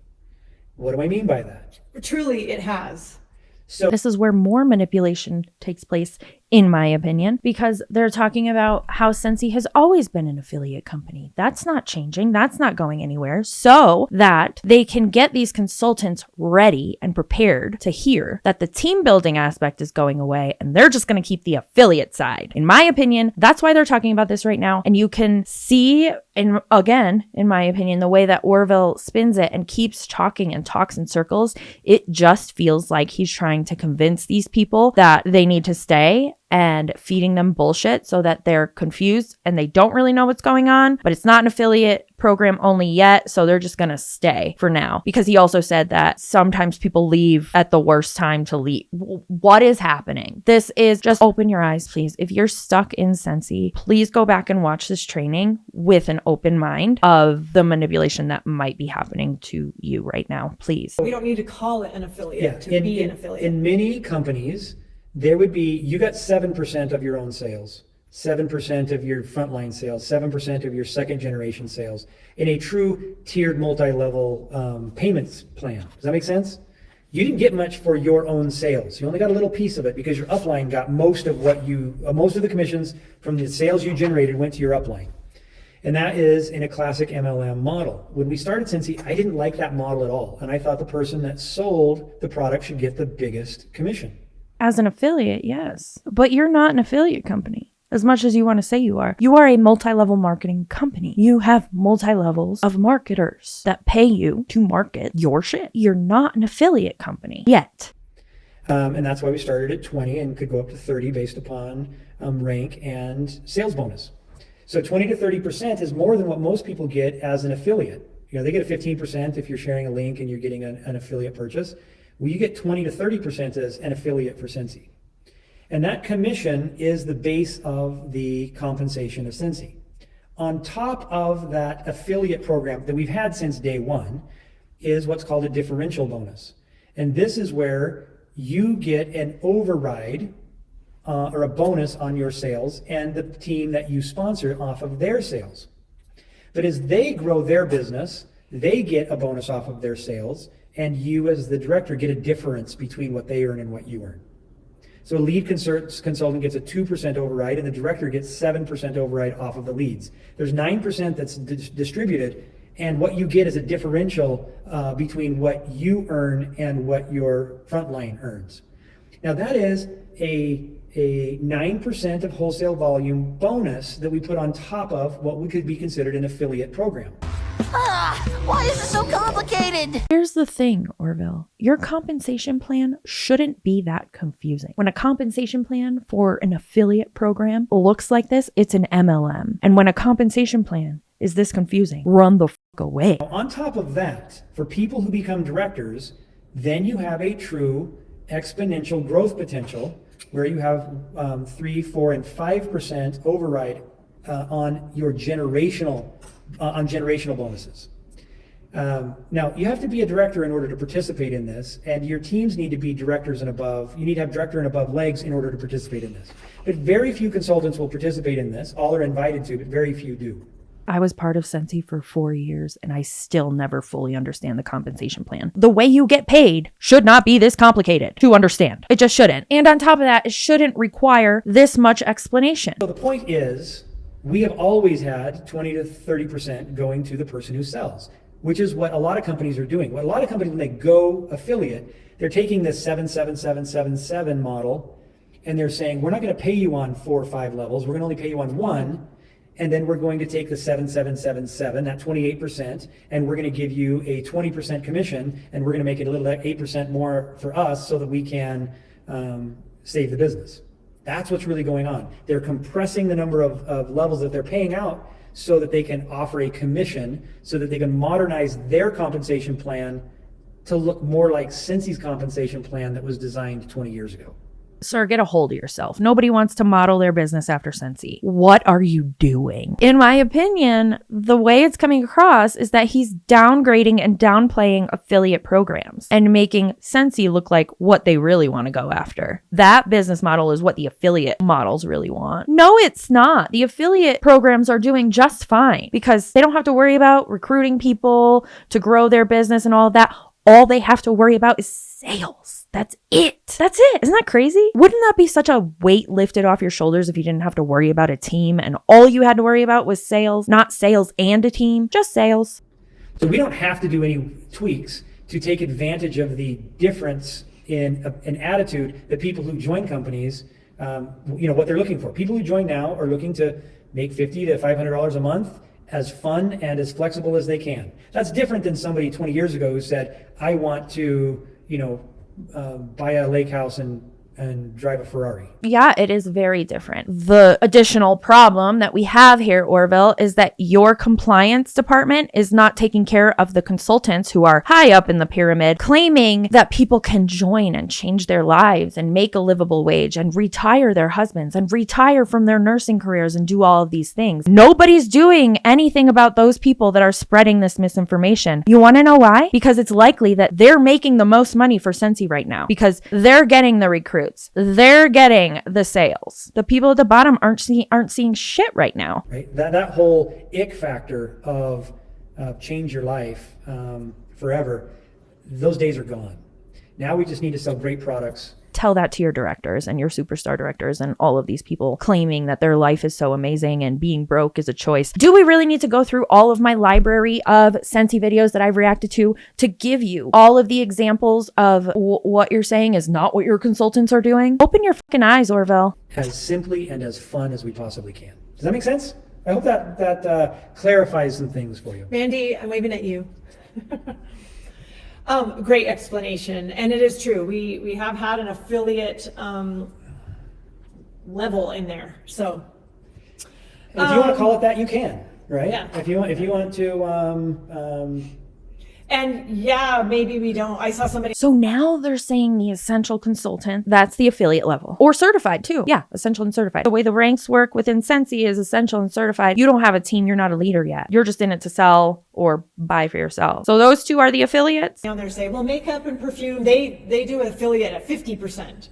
Speaker 4: What do I mean by that?
Speaker 5: Truly, it has.
Speaker 4: So
Speaker 1: this is where more manipulation takes place, in my opinion, because they're talking about how Scentsy has always been an affiliate company. That's not changing. That's not going anywhere. So that they can get these consultants ready and prepared to hear that the team building aspect is going away, and they're just going to keep the affiliate side. In my opinion, that's why they're talking about this right now. And you can see, and again, in my opinion, the way that Orville spins it and keeps talking and talks in circles, it just feels like he's trying to convince these people that they need to stay, and feeding them bullshit so that they're confused and they don't really know what's going on, but it's not an affiliate program only yet, so they're just gonna stay for now. Because he also said that sometimes people leave at the worst time to leave. What is happening? This is just, open your eyes, please. If you're stuck in Scentsy, please go back and watch this training with an open mind of the manipulation that might be happening to you right now, please.
Speaker 5: We don't need to call it an affiliate to be an affiliate.
Speaker 4: In many companies, there would be, you got 7% of your own sales, 7% of your frontline sales, 7% of your second generation sales in a true tiered multi-level payments plan. Does that make sense? You didn't get much for your own sales. You only got a little piece of it because your upline got most of most of the commissions from the sales you generated went to your upline. And that is in a classic MLM model. When we started Scentsy, I didn't like that model at all. And I thought the person that sold the product should get the biggest commission.
Speaker 1: As an affiliate, yes. But you're not an affiliate company, as much as you want to say you are. You are a multi-level marketing company. You have multi-levels of marketers that pay you to market your shit. You're not an affiliate company yet.
Speaker 4: And that's why we started at 20 and could go up to 30 based upon rank and sales bonus. So 20 to 30% is more than what most people get as an affiliate. You know, they get a 15% if you're sharing a link and you're getting an affiliate purchase. Well, you get 20 to 30% as an affiliate for Scentsy. And that commission is the base of the compensation of Scentsy. On top of that affiliate program that we've had since day one is what's called a differential bonus. And this is where you get an override or a bonus on your sales and the team that you sponsor off of their sales. But as they grow their business, they get a bonus off of their sales, and you as the director get a difference between what they earn and what you earn. So a lead consultant gets a 2% override, and the director gets 7% override off of the leads. There's 9% that's distributed, and what you get is a differential between what you earn and what your frontline earns. Now that is a 9% of wholesale volume bonus that we put on top of what we could be considered an affiliate program.
Speaker 6: Why is it so complicated?
Speaker 1: Here's the thing, Orville. Your compensation plan shouldn't be that confusing. When a compensation plan for an affiliate program looks like this, it's an MLM. And when a compensation plan is this confusing? Run the fuck away.
Speaker 4: On top of that, for people who become directors, then you have a true exponential growth potential where you have 3, 4, and 5% override on your generational bonuses. Now, you have to be a director in order to participate in this, and your teams need to be directors and above. You need to have director and above legs in order to participate in this. But very few consultants will participate in this. All are invited to, but very few do.
Speaker 1: I was part of Scentsy for 4 years, and I still never fully understand the compensation plan. The way you get paid should not be this complicated to understand. It just shouldn't. And on top of that, it shouldn't require this much explanation.
Speaker 4: So the point is, we have always had 20 to 30% going to the person who sells, which is what a lot of companies are doing. What a lot of companies, when they go affiliate, they're taking this 77777 model, and they're saying, we're not going to pay you on 4 or 5 levels. We're going to only pay you on 1. And then we're going to take the 7777, that 28%, and we're going to give you a 20% commission, and we're going to make it a little 8% more for us so that we can save the business. That's what's really going on. They're compressing the number of levels that they're paying out so that they can offer a commission, so that they can modernize their compensation plan to look more like Scentsy's compensation plan that was designed 20 years ago.
Speaker 1: Sir, get a hold of yourself. Nobody wants to model their business after Scentsy. What are you doing? In my opinion, the way it's coming across is that he's downgrading and downplaying affiliate programs and making Scentsy look like what they really want to go after. That business model is what the affiliate models really want. No, it's not. The affiliate programs are doing just fine because they don't have to worry about recruiting people to grow their business and all of that. All they have to worry about is sales. That's it. That's it. Isn't that crazy? Wouldn't that be such a weight lifted off your shoulders if you didn't have to worry about a team and all you had to worry about was sales, not sales and a team, just sales?
Speaker 4: So we don't have to do any tweaks to take advantage of the difference in attitude that people who join companies, what they're looking for. People who join now are looking to make $50 to $500 a month, as fun and as flexible as they can. That's different than somebody 20 years ago who said, I want to, buy a lake house and drive a Ferrari.
Speaker 1: Yeah, it is very different. The additional problem that we have here, Orville, is that your compliance department is not taking care of the consultants who are high up in the pyramid, claiming that people can join and change their lives and make a livable wage and retire their husbands and retire from their nursing careers and do all of these things. Nobody's doing anything about those people that are spreading this misinformation. You want to know why? Because it's likely that they're making the most money for Scentsy right now because they're getting the recruits. They're getting the sales. The people at the bottom aren't seeing shit right now.
Speaker 4: Right. That whole ick factor of change your life forever, those days are gone. Now we just need to sell great products.
Speaker 1: Tell that to your directors and your superstar directors and all of these people claiming that their life is so amazing and being broke is a choice. Do we really need to go through all of my library of Scentsy videos that I've reacted to give you all of the examples of what you're saying is not what your consultants are doing? Open your fucking eyes, Orville.
Speaker 4: As simply and as fun as we possibly can. Does that make sense? I hope that clarifies some things for you.
Speaker 5: Mandy, I'm waving at you. Great explanation, and it is true. We have had an affiliate level in there. So,
Speaker 4: if you want to call it that, you can, right?
Speaker 5: Yeah.
Speaker 4: If you want to.
Speaker 5: And yeah, maybe we don't. I saw somebody.
Speaker 1: So now they're saying the essential consultant, that's the affiliate level. Or certified too. Yeah, essential and certified. The way the ranks work within Scentsy is essential and certified. You don't have a team. You're not a leader yet. You're just in it to sell or buy for yourself. So those two are the affiliates.
Speaker 5: Now they're saying, well, makeup and perfume, they do an affiliate at 50%.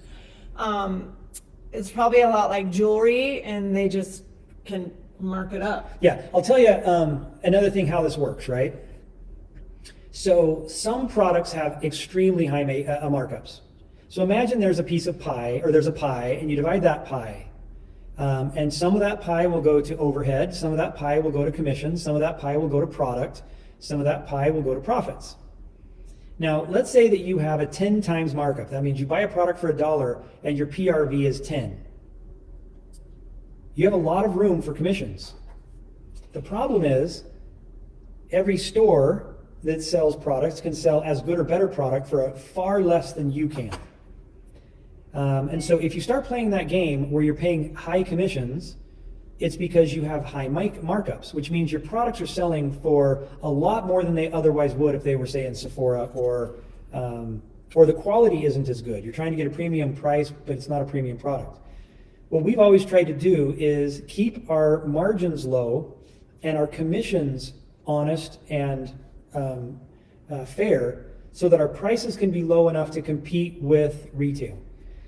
Speaker 5: It's probably a lot like jewelry, and they just can mark it up.
Speaker 4: Yeah, I'll tell you another thing how this works, right? So some products have extremely high markups. So imagine there's a piece of pie, or there's a pie, and you divide that pie. And some of that pie will go to overhead, some of that pie will go to commissions, some of that pie will go to product, some of that pie will go to profits. Now, let's say that you have a 10 times markup. That means you buy a product for $1 and your PRV is 10. You have a lot of room for commissions. The problem is every store that sells products can sell as good or better product for far less than you can. And so if you start playing that game where you're paying high commissions it's because you have high markups, which means your products are selling for a lot more than they otherwise would if they were, say, in Sephora, or the quality isn't as good. You're trying to get a premium price, but it's not a premium product. What we've always tried to do is keep our margins low and our commissions honest and fair, so that our prices can be low enough to compete with retail.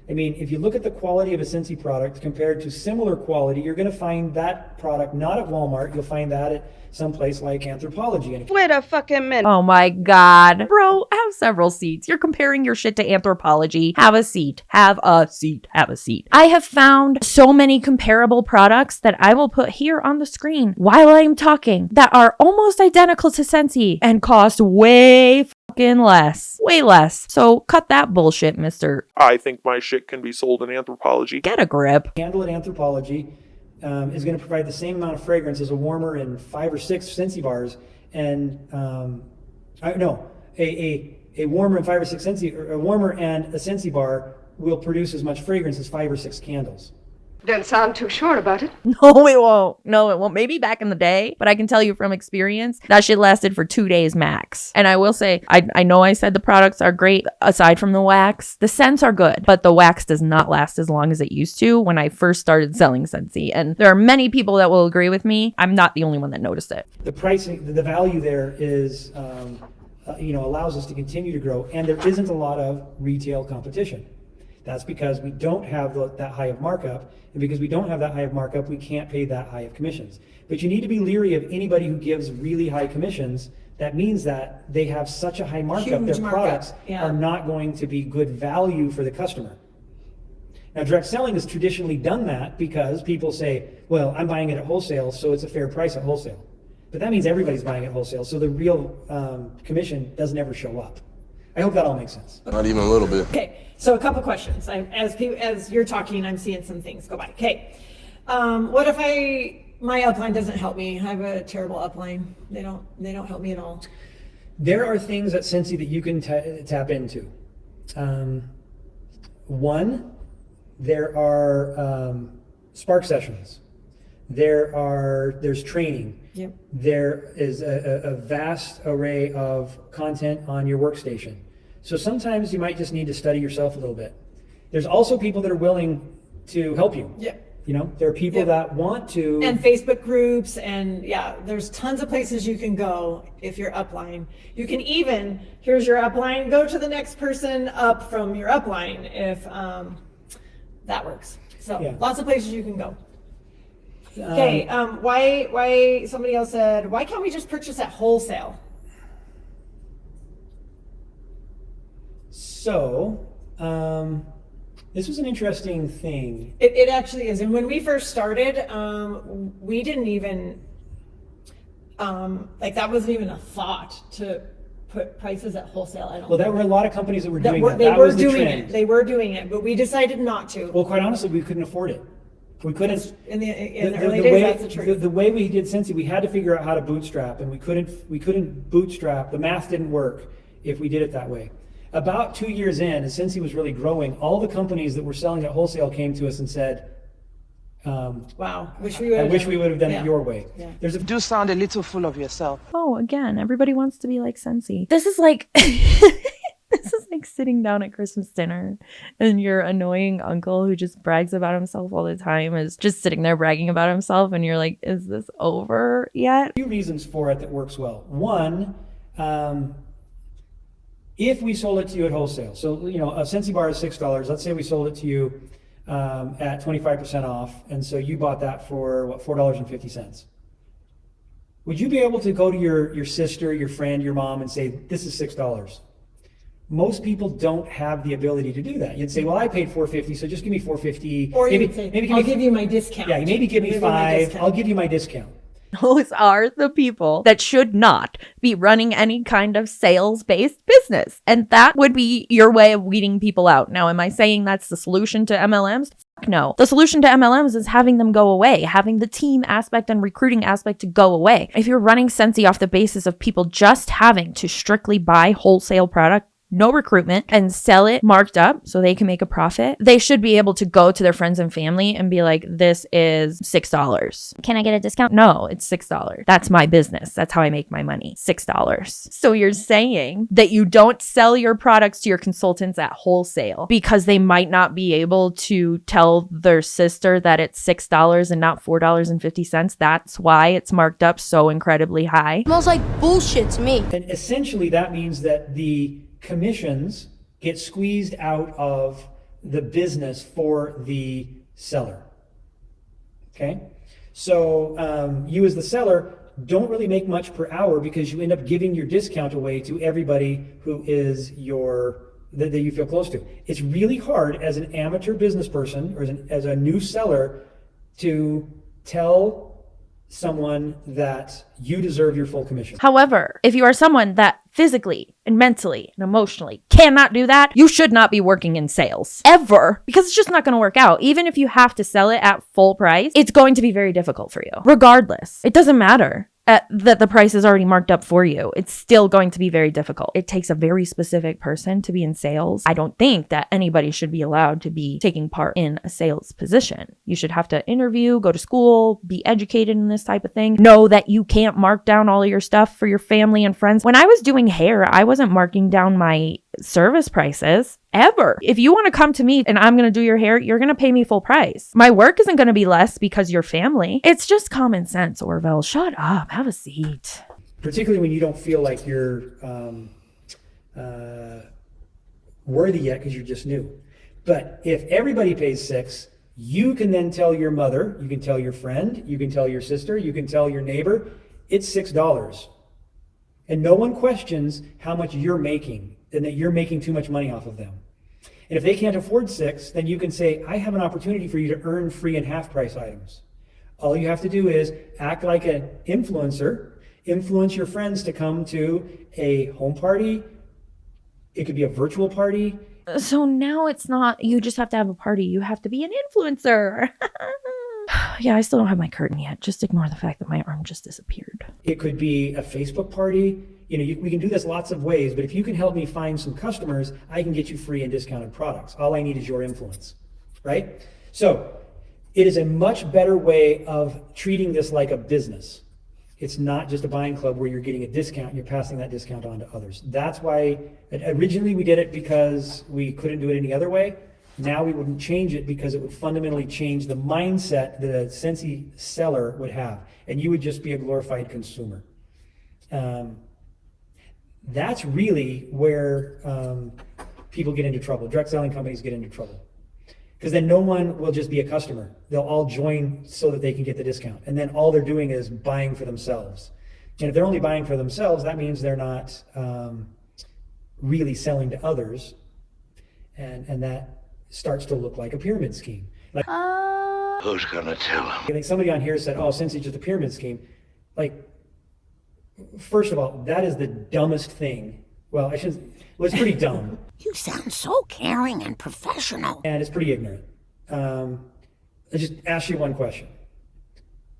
Speaker 4: I mean, if you look at the quality of a Scentsy product compared to similar quality, you're going to find that product not at Walmart. You'll find that at some place like Anthropologie. And
Speaker 10: Wait a fucking minute.
Speaker 1: Oh my God. Bro, have several seats. You're comparing your shit to Anthropologie. Have a seat. Have a seat. Have a seat. I have found so many comparable products that I will put here on the screen while I'm talking that are almost identical to Scentsy and cost way fucking less. Way less. So cut that bullshit, mister.
Speaker 13: I think my shit can be sold in Anthropologie.
Speaker 1: Get a grip.
Speaker 4: Candle at Anthropologie is going to provide the same amount of fragrance as a warmer in 5 or 6 Scentsy bars, and a warmer and 5 or 6 Scentsy, or a warmer and a Scentsy bar will produce as much fragrance as 5 or 6 candles.
Speaker 10: Don't sound too sure about it.
Speaker 1: No, it won't. No, it won't. Maybe back in the day, but I can tell you from experience, that shit lasted for 2 days max. And I will say, I know I said the products are great aside from the wax. The scents are good, but the wax does not last as long as it used to when I first started selling Scentsy. And there are many people that will agree with me. I'm not the only one that noticed it.
Speaker 4: The pricing, the value there is, allows us to continue to grow, and there isn't a lot of retail competition. That's because we don't have that high of markup, and because we don't have that high of markup, we can't pay that high of commissions. But you need to be leery of anybody who gives really high commissions. That means that they have such a high markup, their products are not going to be good value for the customer. Now, direct selling has traditionally done that because people say, well, I'm buying it at wholesale, so it's a fair price at wholesale. But that means everybody's buying at wholesale, so the real commission doesn't ever show up. I hope that all makes sense.
Speaker 14: Not even a little bit.
Speaker 5: Okay, so a couple questions. As you're talking, I'm seeing some things go by. Okay, what if my upline doesn't help me? I have a terrible upline. They don't help me at all.
Speaker 4: There are things at Scentsy that you can tap into. One, there are spark sessions. There's training.
Speaker 5: Yep.
Speaker 4: There is a vast array of content on your workstation. So sometimes you might just need to study yourself a little bit. There's also people that are willing to help you.
Speaker 5: Yeah.
Speaker 4: There are people that want to.
Speaker 5: And Facebook groups, and there's tons of places you can go if you're upline. You can even, here's your upline, go to the next person up from your upline if that works. So lots of places you can go. Okay, why somebody else said, why can't we just purchase at wholesale?
Speaker 4: So, this was an interesting thing.
Speaker 5: It actually is. And when we first started, we didn't even, that wasn't even a thought to put prices at wholesale. I don't
Speaker 4: Well, there were a lot of companies that were doing that.
Speaker 5: They were doing it, but we decided not to.
Speaker 4: Well, quite honestly, we couldn't afford it. We couldn't.
Speaker 5: In the early days, that's the truth.
Speaker 4: The way we did Scentsy, we had to figure out how to bootstrap, and we couldn't bootstrap. The math didn't work if we did it that way. About 2 years in, as Scentsy was really growing, all the companies that were selling at wholesale came to us and said,
Speaker 5: wow,
Speaker 4: I wish we would have done it your way.
Speaker 5: Yeah.
Speaker 10: You do sound a little full of yourself.
Speaker 1: Oh, again, everybody wants to be like Scentsy. This is like this is like sitting down at Christmas dinner and your annoying uncle who just brags about himself all the time is just sitting there bragging about himself, and you're like, is this over yet?
Speaker 4: A few reasons for it that works well. One, if we sold it to you at wholesale, so a Scentsy bar is $6. Let's say we sold it to you at 25% off, and so you bought that for $4.50. Would you be able to go to your sister, your friend, your mom, and say, this is $6? Most people don't have the ability to do that. You'd say, well, I paid $4.50, so just give me $4.50.
Speaker 5: Or you would say, I'll give you my discount.
Speaker 4: Yeah, maybe give me $5. I'll give you my discount.
Speaker 1: Those are the people that should not be running any kind of sales-based business. And that would be your way of weeding people out. Now, am I saying that's the solution to MLMs? No. The solution to MLMs is having them go away, having the team aspect and recruiting aspect to go away. If you're running Scentsy off the basis of people just having to strictly buy wholesale product, no recruitment, and sell it marked up so they can make a profit, they should be able to go to their friends and family and be like, this is $6.
Speaker 14: Can I get a discount?
Speaker 1: No, it's $6. That's my business. That's how I make my money. $6. So you're saying that you don't sell your products to your consultants at wholesale because they might not be able to tell their sister that it's $6 and not $4.50. That's why it's marked up so incredibly high.
Speaker 14: Smells like bullshit to me.
Speaker 4: And essentially that means that the commissions get squeezed out of the business for the seller. Okay? So you as the seller don't really make much per hour because you end up giving your discount away to everybody who is that you feel close to. It's really hard as an amateur business person or as a new seller to tell someone that you deserve your full commission.
Speaker 1: However, if you are someone that physically and mentally and emotionally cannot do that, you should not be working in sales ever, because it's just not going to work out. Even if you have to sell it at full price, it's going to be very difficult for you. Regardless, it doesn't matter that the price is already marked up for you. It's still going to be very difficult. It takes a very specific person to be in sales. I don't think that anybody should be allowed to be taking part in a sales position. You should have to interview, go to school, be educated in this type of thing. Know that you can't mark down all of your stuff for your family and friends. When I was doing hair, I wasn't marking down my service prices ever. If you want to come to me and I'm going to do your hair, you're going to pay me full price. My work isn't going to be less because you're family. It's just common sense, Orville. Shut up. Have a seat.
Speaker 4: Particularly when you don't feel like you're worthy yet because you're just new. But if everybody pays $6, you can then tell your mother, you can tell your friend, you can tell your sister, you can tell your neighbor, it's $6. And no one questions how much you're making and that you're making too much money off of them. And if they can't afford $6, then you can say, I have an opportunity for you to earn free and half price items. All you have to do is act like an influencer, influence your friends to come to a home party. It could be a virtual party.
Speaker 1: So now it's not, you just have to have a party. You have to be an influencer. Yeah, I still don't have my curtain yet. Just ignore the fact that my arm just disappeared.
Speaker 4: It could be a Facebook party. We can do this lots of ways, but if you can help me find some customers, I can get you free and discounted products. All I need is your influence, right? So it is a much better way of treating this like a business. It's not just a buying club where you're getting a discount and you're passing that discount on to others. That's why originally we did it because we couldn't do it any other way. Now we wouldn't change it because it would fundamentally change the mindset that a Scentsy seller would have, and you would just be a glorified consumer. That's really where people get into trouble. Direct selling companies get into trouble. Because then no one will just be a customer. They'll all join so that they can get the discount. And then all they're doing is buying for themselves. And if they're only buying for themselves, that means they're not really selling to others. And that starts to look like a pyramid scheme. Like,
Speaker 12: who's gonna tell him?
Speaker 4: I think somebody on here said, oh, Scentsy just a pyramid scheme. Like, first of all, that is the dumbest thing. Well, it's pretty dumb.
Speaker 6: You sound so caring and professional.
Speaker 4: And it's pretty ignorant. I just ask you one question.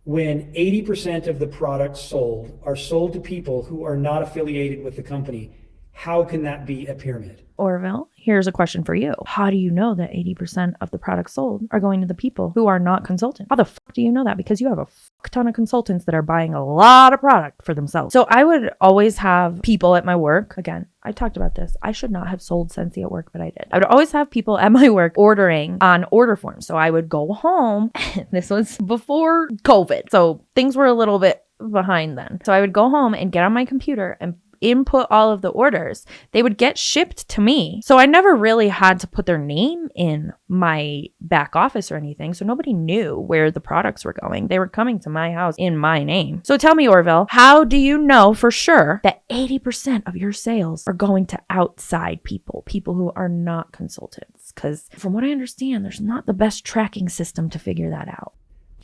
Speaker 4: When 80% of the products sold are sold to people who are not affiliated with the company, how can that be a pyramid?
Speaker 1: Orville, here's a question for you. How do you know that 80% of the products sold are going to the people who are not consultants? How the fuck do you know that? Because you have a fuck ton of consultants that are buying a lot of product for themselves. So I would always have people at my work. Again, I talked about this. I should not have sold Scentsy at work, but I did. I would always have people at my work ordering on order forms. So I would go home. This was before COVID. So things were a little bit behind then. So I would go home and get on my computer and input all of the orders. They would get shipped to me. So I never really had to put their name in my back office or anything. So nobody knew where the products were going. They were coming to my house in my name. So tell me, Orville, how do you know for sure that 80% of your sales are going to outside people who are not consultants? Because from what I understand, there's not the best tracking system to figure that out.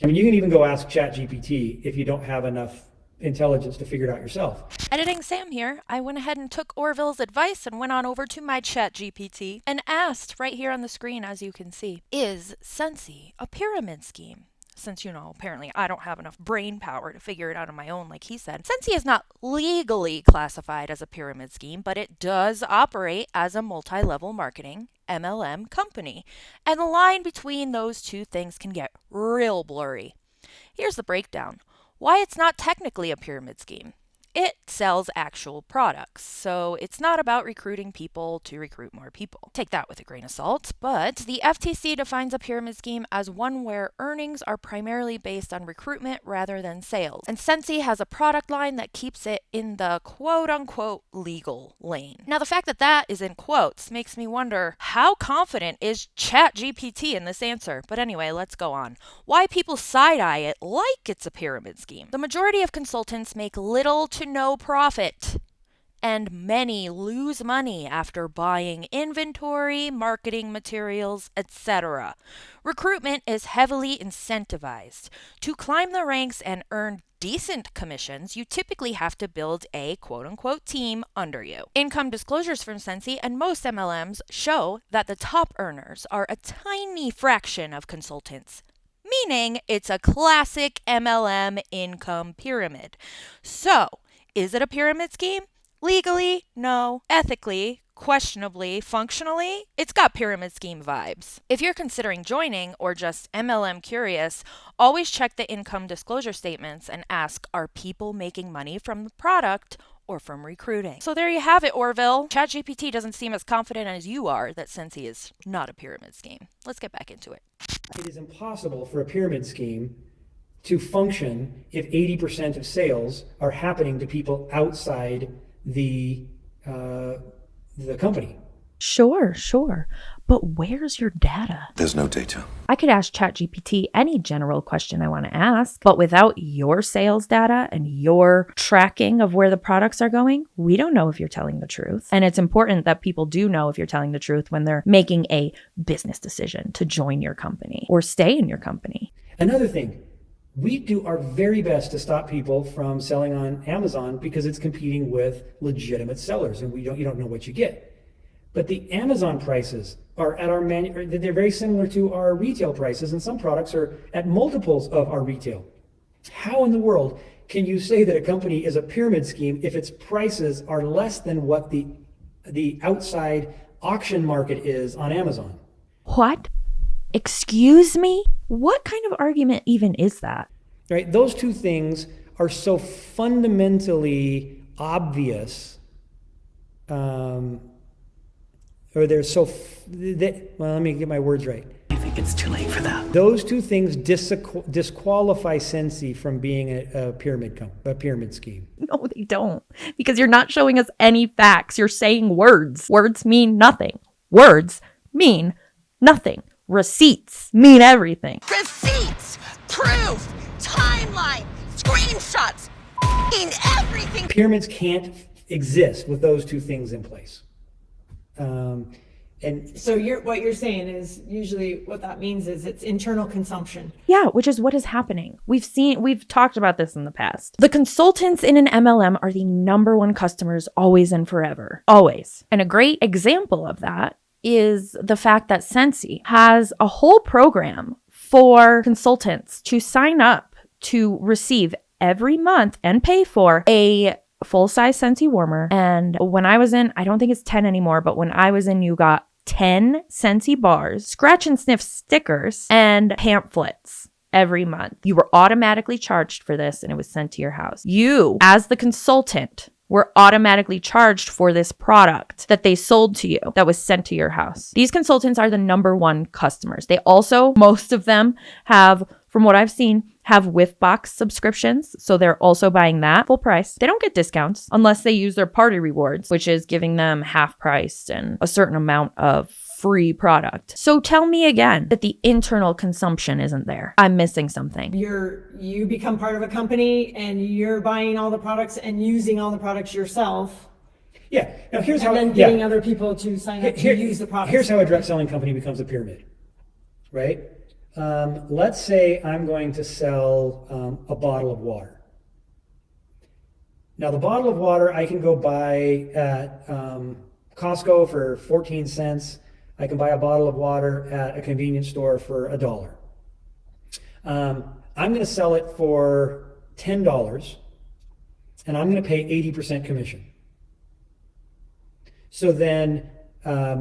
Speaker 4: I mean, you can even go ask ChatGPT if you don't have enough intelligence to figure it out yourself.
Speaker 15: Editing Sam here. I went ahead and took Orville's advice and went on over to my ChatGPT and asked right here on the screen, as you can see, is Scentsy a pyramid scheme? since, apparently I don't have enough brain power to figure it out on my own, like he said. Scentsy is not legally classified as a pyramid scheme, but it does operate as a multi-level marketing MLM company. And the line between those two things can get real blurry. Here's the breakdown. Why it's not technically a pyramid scheme. It sells actual products, so it's not about recruiting people to recruit more people. Take that with a grain of salt, but the FTC defines a pyramid scheme as one where earnings are primarily based on recruitment rather than sales. And Scentsy has a product line that keeps it in the quote-unquote legal lane. Now, the fact that that is in quotes makes me wonder, how confident is ChatGPT in this answer? But anyway, let's go on. Why people side-eye it like it's a pyramid scheme? The majority of consultants make little to no profit, and many lose money after buying inventory, marketing materials, etc. Recruitment is heavily incentivized. To climb the ranks and earn decent commissions, you typically have to build a quote-unquote team under you. Income disclosures from Scentsy and most MLMs show that the top earners are a tiny fraction of consultants, meaning it's a classic MLM income pyramid. So, is it a pyramid scheme? Legally, no. Ethically, questionably. Functionally, it's got pyramid scheme vibes. If you're considering joining or just MLM curious, always check the income disclosure statements and ask, are people making money from the product or from recruiting? So there you have it, Orville. ChatGPT doesn't seem as confident as you are that Scentsy is not a pyramid scheme. Let's get back into it.
Speaker 4: It is impossible for a pyramid scheme to function if 80% of sales are happening to people outside the company.
Speaker 1: Sure. But where's your data?
Speaker 16: There's no data.
Speaker 1: I could ask ChatGPT any general question I want to ask, but without your sales data and your tracking of where the products are going, we don't know if you're telling the truth. And it's important that people do know if you're telling the truth when they're making a business decision to join your company or stay in your company.
Speaker 4: Another thing, we do our very best to stop people from selling on Amazon because it's competing with legitimate sellers, and you don't know what you get. But the Amazon prices are at they're very similar to our retail prices, and some products are at multiples of our retail. How in the world can you say that a company is a pyramid scheme if its prices are less than what the outside auction market is on Amazon?
Speaker 1: What? Excuse me? What kind of argument even is that?
Speaker 4: Right? Those two things are so fundamentally obvious, well, let me get my words right.
Speaker 17: I think it's too late for that.
Speaker 4: Those two things disqualify Scentsy from being a pyramid scheme.
Speaker 1: No, they don't. Because you're not showing us any facts. You're saying words. Words mean nothing. Words mean nothing. Receipts mean everything.
Speaker 6: Receipts, proof, timeline, screenshots, everything.
Speaker 4: Pyramids can't exist with those two things in place.
Speaker 5: And so what you're saying is usually what that means is it's internal consumption.
Speaker 1: Yeah, which is what is happening. We've talked about this in the past. The consultants in an MLM are the number one customers always and forever. Always. And a great example of that is the fact that Scentsy has a whole program for consultants to sign up to receive every month and pay for a full-size Scentsy warmer. And when I was in, I don't think it's 10 anymore, but when I was in, you got 10 Scentsy bars, scratch and sniff stickers, and pamphlets every month. You were automatically charged for this, and it was sent to your house. You, as the consultant, were automatically charged for this product that they sold to you that was sent to your house. These consultants are the number one customers. They also, most of them have, from what I've seen, have whiff box subscriptions. So they're also buying that full price. They don't get discounts unless they use their party rewards, which is giving them half price and a certain amount of free product. So tell me again that the internal consumption isn't there. I'm missing something.
Speaker 5: You become part of a company and you're buying all the products and using all the products yourself.
Speaker 4: Yeah. Now here's
Speaker 5: and then getting other people to sign up to use the products.
Speaker 4: Here's how a direct selling company becomes a pyramid, right? Let's say I'm going to sell a bottle of water. Now the bottle of water I can go buy at Costco for 14 cents. I can buy a bottle of water at a convenience store for $1. I'm going to sell it for $10 and I'm going to pay 80% commission. So then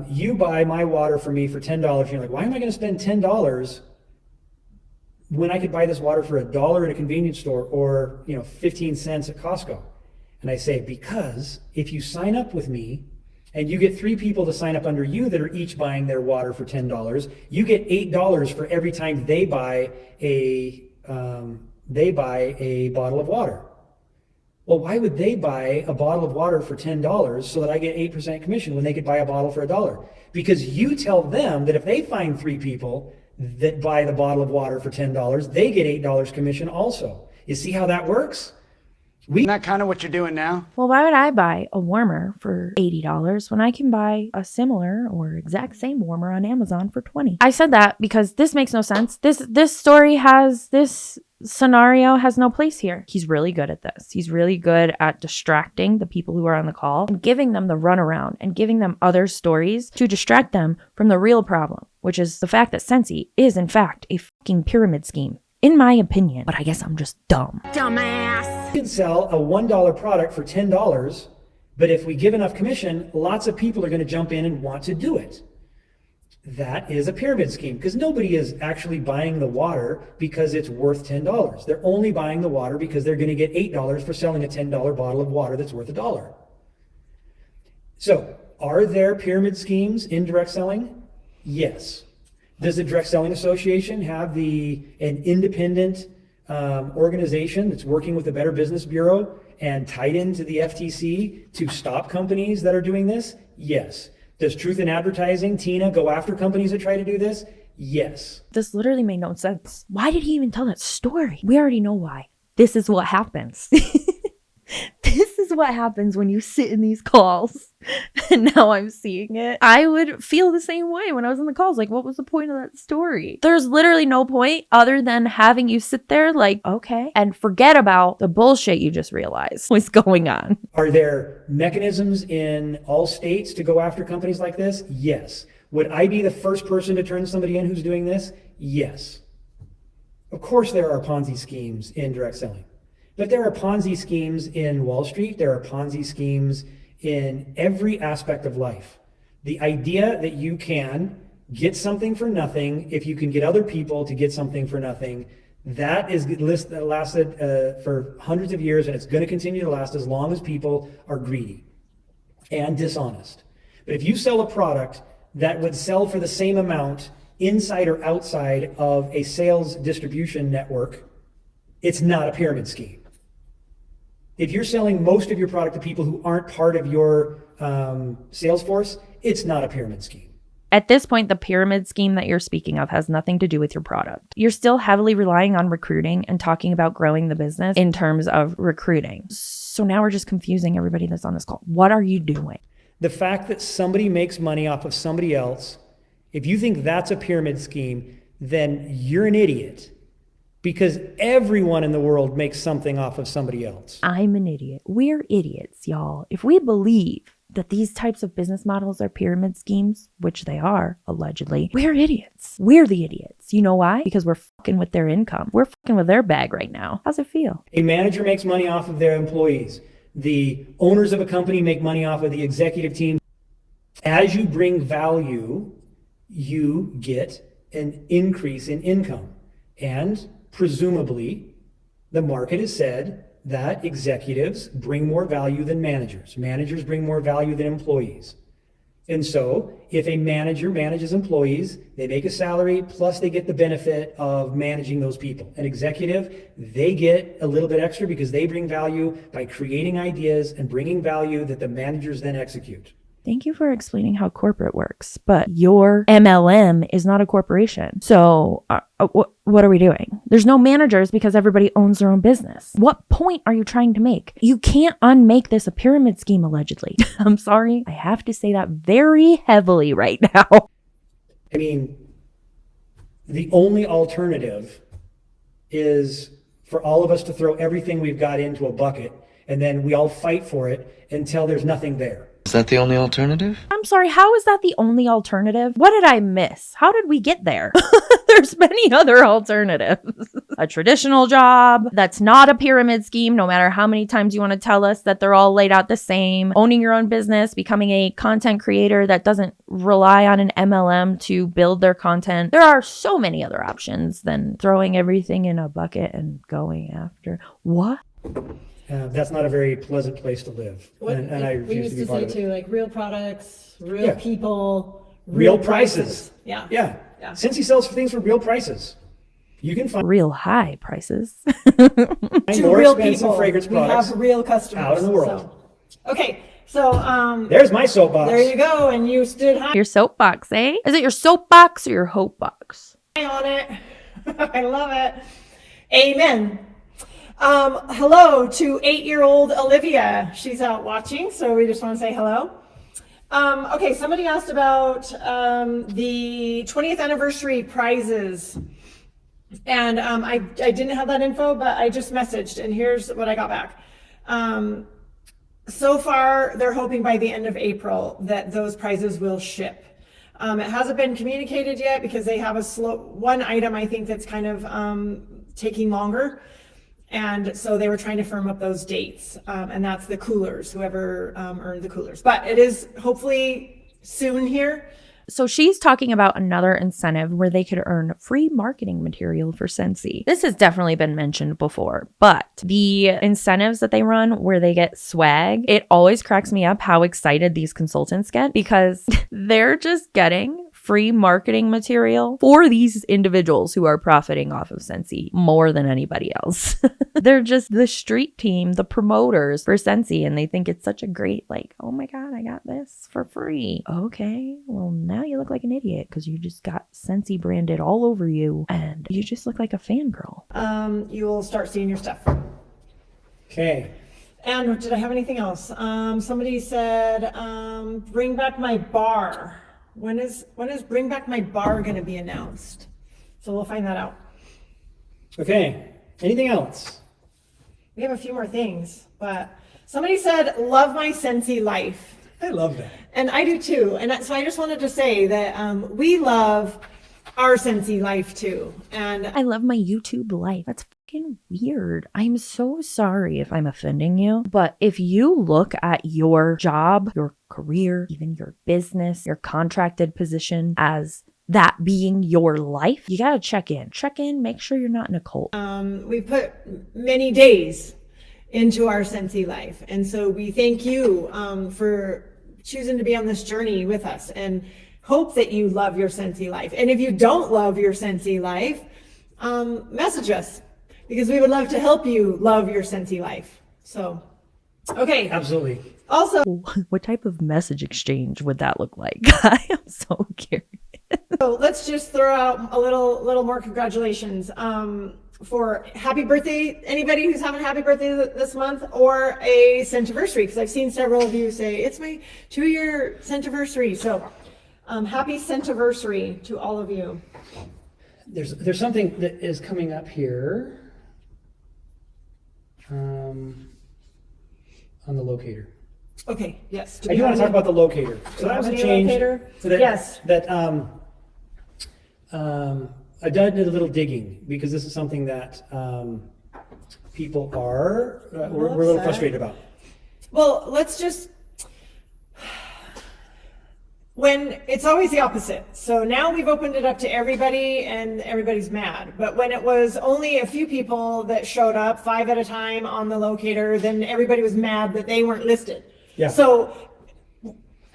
Speaker 4: you buy my water for me for $10. And you're like, why am I going to spend $10 when I could buy this water for $1 at a convenience store or 15 cents at Costco? And I say, because if you sign up with me and you get 3 people to sign up under you that are each buying their water for $10, you get $8 for every time they buy a bottle of water. Well, why would they buy a bottle of water for $10 so that I get 8% commission when they could buy a bottle for $1? Because you tell them that if they find 3 people that buy the bottle of water for $10, they get $8 commission also. You see how that works?
Speaker 8: Isn't that kind of what you're doing now?
Speaker 1: Well, why would I buy a warmer for $80 when I can buy a similar or exact same warmer on Amazon for $20? I said that because this makes no sense. This scenario has no place here. He's really good at this. He's really good at distracting the people who are on the call and giving them the runaround and giving them other stories to distract them from the real problem, which is the fact that Scentsy is in fact a fucking pyramid scheme. In my opinion, but I guess I'm just dumb.
Speaker 5: Dumbass.
Speaker 4: You can sell a $1 product for $10, but if we give enough commission, lots of people are going to jump in and want to do it. That is a pyramid scheme because nobody is actually buying the water because it's worth $10. They're only buying the water because they're going to get $8 for selling a $10 bottle of water that's worth $1. So, are there pyramid schemes in direct selling? Yes. Does the Direct Selling Association have an independent organization that's working with the Better Business Bureau and tied into the FTC to stop companies that are doing this? Yes. Does Truth in Advertising, Tina, go after companies that try to do this? Yes.
Speaker 1: This literally made no sense. Why did he even tell that story? We already know why. This is what happens. This is what happens when you sit in these calls. And now I'm seeing it. I would feel the same way when I was in the calls. Like, what was the point of that story? There's literally no point other than having you sit there like, okay, and forget about the bullshit you just realized was going on.
Speaker 4: Are there mechanisms in all states to go after companies like this? Yes. Would I be the first person to turn somebody in who's doing this? Yes. Of course there are Ponzi schemes in direct selling. But there are Ponzi schemes in Wall Street. There are Ponzi schemes in every aspect of life. The idea that you can get something for nothing if you can get other people to get something for nothing, that lasted for hundreds of years, and it's going to continue to last as long as people are greedy and dishonest. But if you sell a product that would sell for the same amount inside or outside of a sales distribution network, it's not a pyramid scheme. If you're selling most of your product to people who aren't part of your sales force, it's not a pyramid scheme.
Speaker 1: At this point, the pyramid scheme that you're speaking of has nothing to do with your product. You're still heavily relying on recruiting and talking about growing the business in terms of recruiting. So now we're just confusing everybody that's on this call. What are you doing?
Speaker 4: The fact that somebody makes money off of somebody else, if you think that's a pyramid scheme, then you're an idiot. Because everyone in the world makes something off of somebody else.
Speaker 1: I'm an idiot. We're idiots, y'all. If we believe that these types of business models are pyramid schemes, which they are, allegedly, we're idiots. We're the idiots. You know why? Because we're fucking with their income. We're fucking with their bag right now. How's it feel?
Speaker 4: A manager makes money off of their employees. The owners of a company make money off of the executive team. As you bring value, you get an increase in income. And presumably, the market has said that executives bring more value than managers. Managers bring more value than employees. And so if a manager manages employees, they make a salary, plus they get the benefit of managing those people. An executive, they get a little bit extra because they bring value by creating ideas and bringing value that the managers then execute.
Speaker 1: Thank you for explaining how corporate works, but your MLM is not a corporation. So what are we doing? There's no managers because everybody owns their own business. What point are you trying to make? You can't unmake this a pyramid scheme, allegedly. I'm sorry. I have to say that very heavily right now.
Speaker 4: I mean, the only alternative is for all of us to throw everything we've got into a bucket and then we all fight for it until there's nothing there.
Speaker 9: Is that the only alternative?
Speaker 1: I'm sorry, how is that the only alternative? What did I miss? How did we get there? There's many other alternatives. A traditional job that's not a pyramid scheme, no matter how many times you want to tell us that they're all laid out the same. Owning your own business, becoming a content creator that doesn't rely on an MLM to build their content. There are so many other options than throwing everything in a bucket and going after. What?
Speaker 4: That's not a very pleasant place to live. And I refuse to be part of it.
Speaker 5: We used to say too, like real products, real people,
Speaker 4: real prices.
Speaker 5: Yeah.
Speaker 4: Yeah. Scentsy sells things for real prices. You can find
Speaker 1: real high prices.
Speaker 4: more
Speaker 5: real
Speaker 4: expensive
Speaker 5: people.
Speaker 4: fragrance products.
Speaker 5: We have real customers
Speaker 4: out in the world.
Speaker 5: So. Okay. So
Speaker 4: there's my soapbox.
Speaker 5: There you go. And you stood high.
Speaker 1: Your soapbox, eh? Is it your soapbox or your hope box?
Speaker 5: On it. I love it. Amen. Hello to 8-year-old Olivia. She's out watching, so we just want to say hello. Okay, somebody asked about the 20th anniversary prizes. And I didn't have that info, but I just messaged, and here's what I got back. So far, they're hoping by the end of April that those prizes will ship. It hasn't been communicated yet because they have one item I think that's kind of taking longer. And so they were trying to firm up those dates. And that's the coolers, whoever earned the coolers. But it is hopefully soon here.
Speaker 1: So she's talking about another incentive where they could earn free marketing material for Scentsy. This has definitely been mentioned before, but the incentives that they run where they get swag, it always cracks me up how excited these consultants get because they're just getting free marketing material for these individuals who are profiting off of Scentsy more than anybody else. They're just the street team, the promoters for Scentsy, and they think it's such a great, like, oh my God, I got this for free. Okay, well now you look like an idiot because you just got Scentsy branded all over you and you just look like a fangirl.
Speaker 5: You will start seeing your stuff.
Speaker 4: Okay.
Speaker 5: And did I have anything else? Somebody said, bring back my bar. When is Bring Back My Bar going to be announced? So we'll find that out.
Speaker 4: Okay. Anything else?
Speaker 5: We have a few more things, but somebody said, love my Scentsy life.
Speaker 4: I love that.
Speaker 5: And I do too. And so I just wanted to say that we love our Scentsy life too. And
Speaker 1: I love my YouTube life. That's fucking weird. I'm so sorry if I'm offending you, but if you look at your job, your career, even your business, your contracted position as that being your life, you gotta check in, make sure you're not in a cult.
Speaker 5: We put many days into our Scentsy life. And so we thank you for choosing to be on this journey with us and hope that you love your Scentsy life. And if you don't love your Scentsy life, message us because we would love to help you love your Scentsy life. So, okay.
Speaker 4: Absolutely.
Speaker 5: Also,
Speaker 1: what type of message exchange would that look like? I am so curious.
Speaker 5: So let's just throw out a little more congratulations for happy birthday. Anybody who's having a happy birthday this month or a Scentiversary, because I've seen several of you say it's my 2-year Scentiversary. So happy Scentiversary to all of you.
Speaker 4: There's something that is coming up here on the locator.
Speaker 5: Okay, yes.
Speaker 4: I do want to talk about the locator. So that was a change.
Speaker 5: Yes.
Speaker 4: That I did a little digging because this is something that people are we're a little frustrated about.
Speaker 5: Well, let's just when it's always the opposite. So now we've opened it up to everybody and everybody's mad. But when it was only a few people that showed up, 5 at a time on the locator, then everybody was mad that they weren't listed.
Speaker 4: Yeah.
Speaker 5: So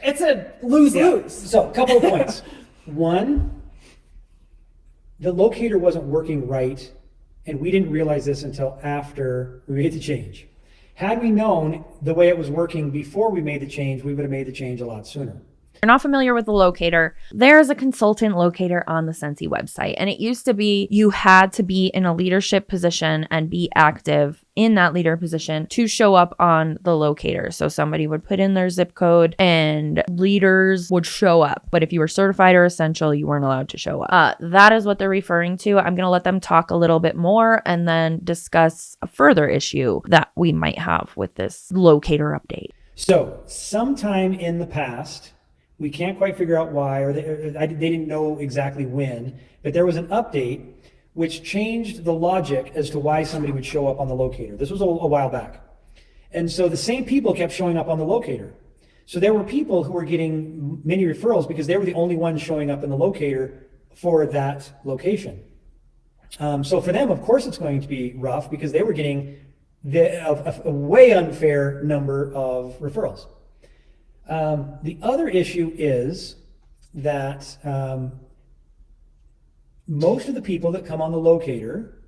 Speaker 5: it's a lose-lose.
Speaker 4: So a couple of points. One, the locator wasn't working right, and we didn't realize this until after we made the change. Had we known the way it was working before we made the change, we would have made the change a lot sooner.
Speaker 1: you're not familiar with the locator, there's a consultant locator on the Scentsy website. And it used to be you had to be in a leadership position and be active in that leader position to show up on the locator. So somebody would put in their zip code and leaders would show up. But if you were certified or essential, you weren't allowed to show up. That is what they're referring to. I'm going to let them talk a little bit more and then discuss a further issue that we might have with this locator update.
Speaker 4: So sometime in the past, we can't quite figure out why, or they didn't know exactly when, but there was an update which changed the logic as to why somebody would show up on the locator. This was a while back. And so the same people kept showing up on the locator. So there were people who were getting many referrals because they were the only ones showing up in the locator for that location. So for them, of course, it's going to be rough because they were getting a way unfair number of referrals. The other issue is that most of the people that come on the locator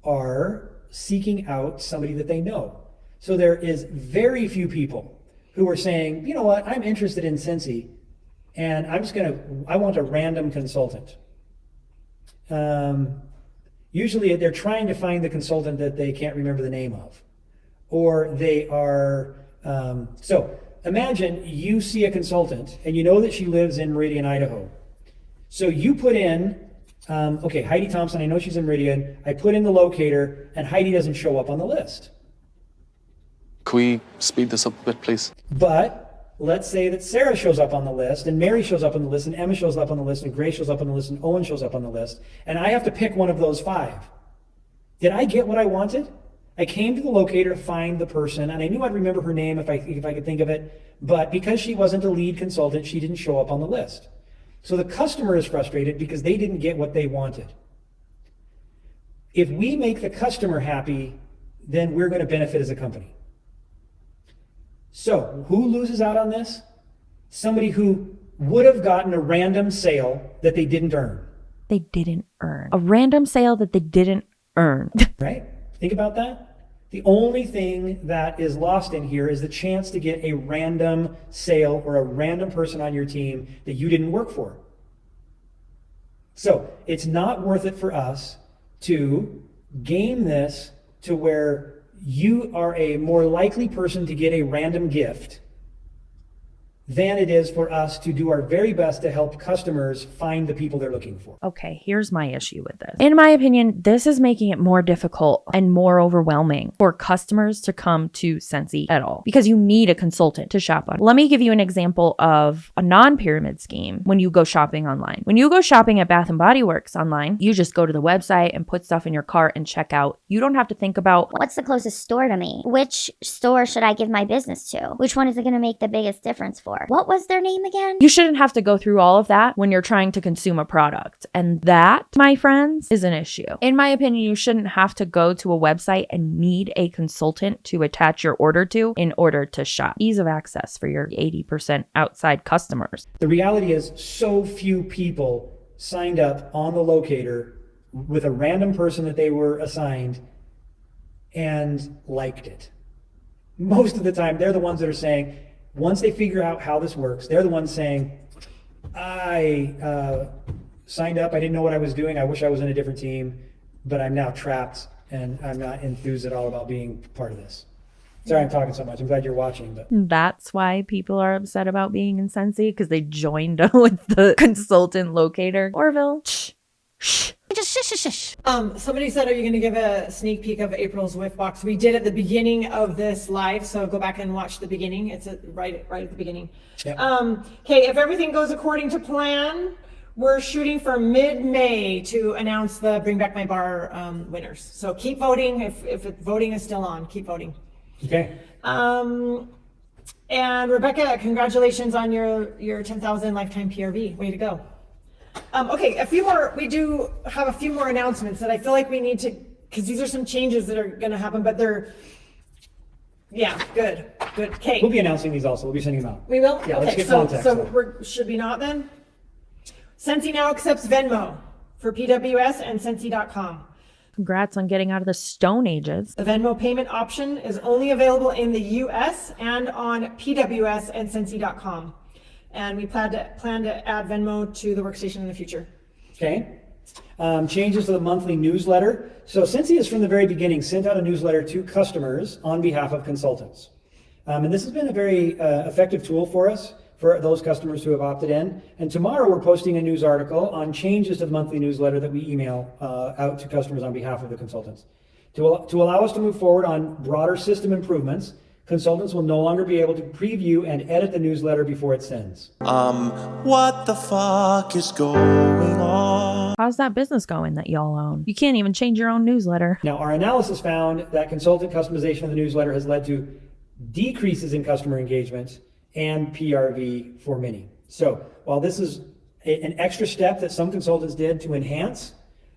Speaker 4: are seeking out somebody that they know. So there is very few people who are saying, you know what, I'm interested in Scentsy and I want a random consultant. Usually they're trying to find the consultant that they can't remember the name of. Or they are, so imagine you see a consultant and you know that she lives in Meridian, Idaho. So you put in, okay, Heidi Thompson, I know she's in Meridian. I put in the locator and Heidi doesn't show up on the list.
Speaker 16: Can we speed this up a bit, please?
Speaker 4: But let's say that Sarah shows up on the list and Mary shows up on the list and Emma shows up on the list and Grace shows up on the list and Owen shows up on the list. And I have to pick one of those 5. Did I get what I wanted? I came to the locator to find the person, and I knew I'd remember her name if I could think of it, but because she wasn't a lead consultant, she didn't show up on the list. So the customer is frustrated because they didn't get what they wanted. If we make the customer happy, then we're going to benefit as a company. So who loses out on this? Somebody who would have gotten a random sale that they didn't earn.
Speaker 1: They didn't earn. A random sale that they didn't earn.
Speaker 4: Right? Think about that. The only thing that is lost in here is the chance to get a random sale or a random person on your team that you didn't work for. So it's not worth it for us to game this to where you are a more likely person to get a random gift than it is for us to do our very best to help customers find the people they're looking for.
Speaker 1: Okay, here's my issue with this. In my opinion, this is making it more difficult and more overwhelming for customers to come to Scentsy at all because you need a consultant to shop on. Let me give you an example of a non-pyramid scheme when you go shopping online. When you go shopping at Bath & Body Works online, you just go to the website and put stuff in your cart and check out. You don't have to think about
Speaker 14: what's the closest store to me? Which store should I give my business to? Which one is it going to make the biggest difference for? What was their name again?
Speaker 1: You shouldn't have to go through all of that when you're trying to consume a product. And that, my friends, is an issue. In my opinion, you shouldn't have to go to a website and need a consultant to attach your order to in order to shop. Ease of access for your 80% outside customers.
Speaker 4: The reality is so few people signed up on the locator with a random person that they were assigned and liked it. Most of the time, they're the ones that are saying, once they figure out how this works, they're the ones saying, I signed up, I didn't know what I was doing, I wish I was in a different team, but I'm now trapped and I'm not enthused at all about being part of this. Sorry I'm talking so much, I'm glad you're watching. But
Speaker 1: that's why people are upset about being in Scentsy, because they joined with the consultant locator. Orville, shh.
Speaker 5: Just shush. Somebody said, are you going to give a sneak peek of April's whiff box? We did at the beginning of this live, so go back and watch the beginning. It's right at the beginning. Yep. Okay, if everything goes according to plan, we're shooting for mid-May to announce the Bring Back My Bar winners. So keep voting. If voting is still on, keep voting.
Speaker 4: Okay.
Speaker 5: And Rebecca, congratulations on your 10,000 lifetime PRV. Way to go. Okay, we do have a few more announcements that I feel like we need to, because these are some changes that are going to happen, but they're, yeah, good. Okay.
Speaker 4: We'll be announcing these also. We'll be sending them out.
Speaker 5: We will?
Speaker 4: Yeah,
Speaker 5: okay,
Speaker 4: let's get context.
Speaker 5: So should we not then? Scentsy now accepts Venmo for PWS and Scentsy.com.
Speaker 1: Congrats on getting out of the Stone Ages.
Speaker 5: The Venmo payment option is only available in the US and on PWS and Scentsy.com. And we plan to add Venmo to the workstation in the future.
Speaker 4: Okay. Changes to the monthly newsletter. So Scentsy has from the very beginning sent out a newsletter to customers on behalf of consultants. And this has been a very effective tool for us, for those customers who have opted in. And tomorrow we're posting a news article on changes to the monthly newsletter that we email out to customers on behalf of the consultants. To allow us to move forward on broader system improvements, consultants will no longer be able to preview and edit the newsletter before it sends.
Speaker 2: What the fuck is going on?
Speaker 1: How's that business going that y'all own? You can't even change your own newsletter.
Speaker 4: Now, our analysis found that consultant customization of the newsletter has led to decreases in customer engagement and PRV for many. So while this is an extra step that some consultants did to enhance,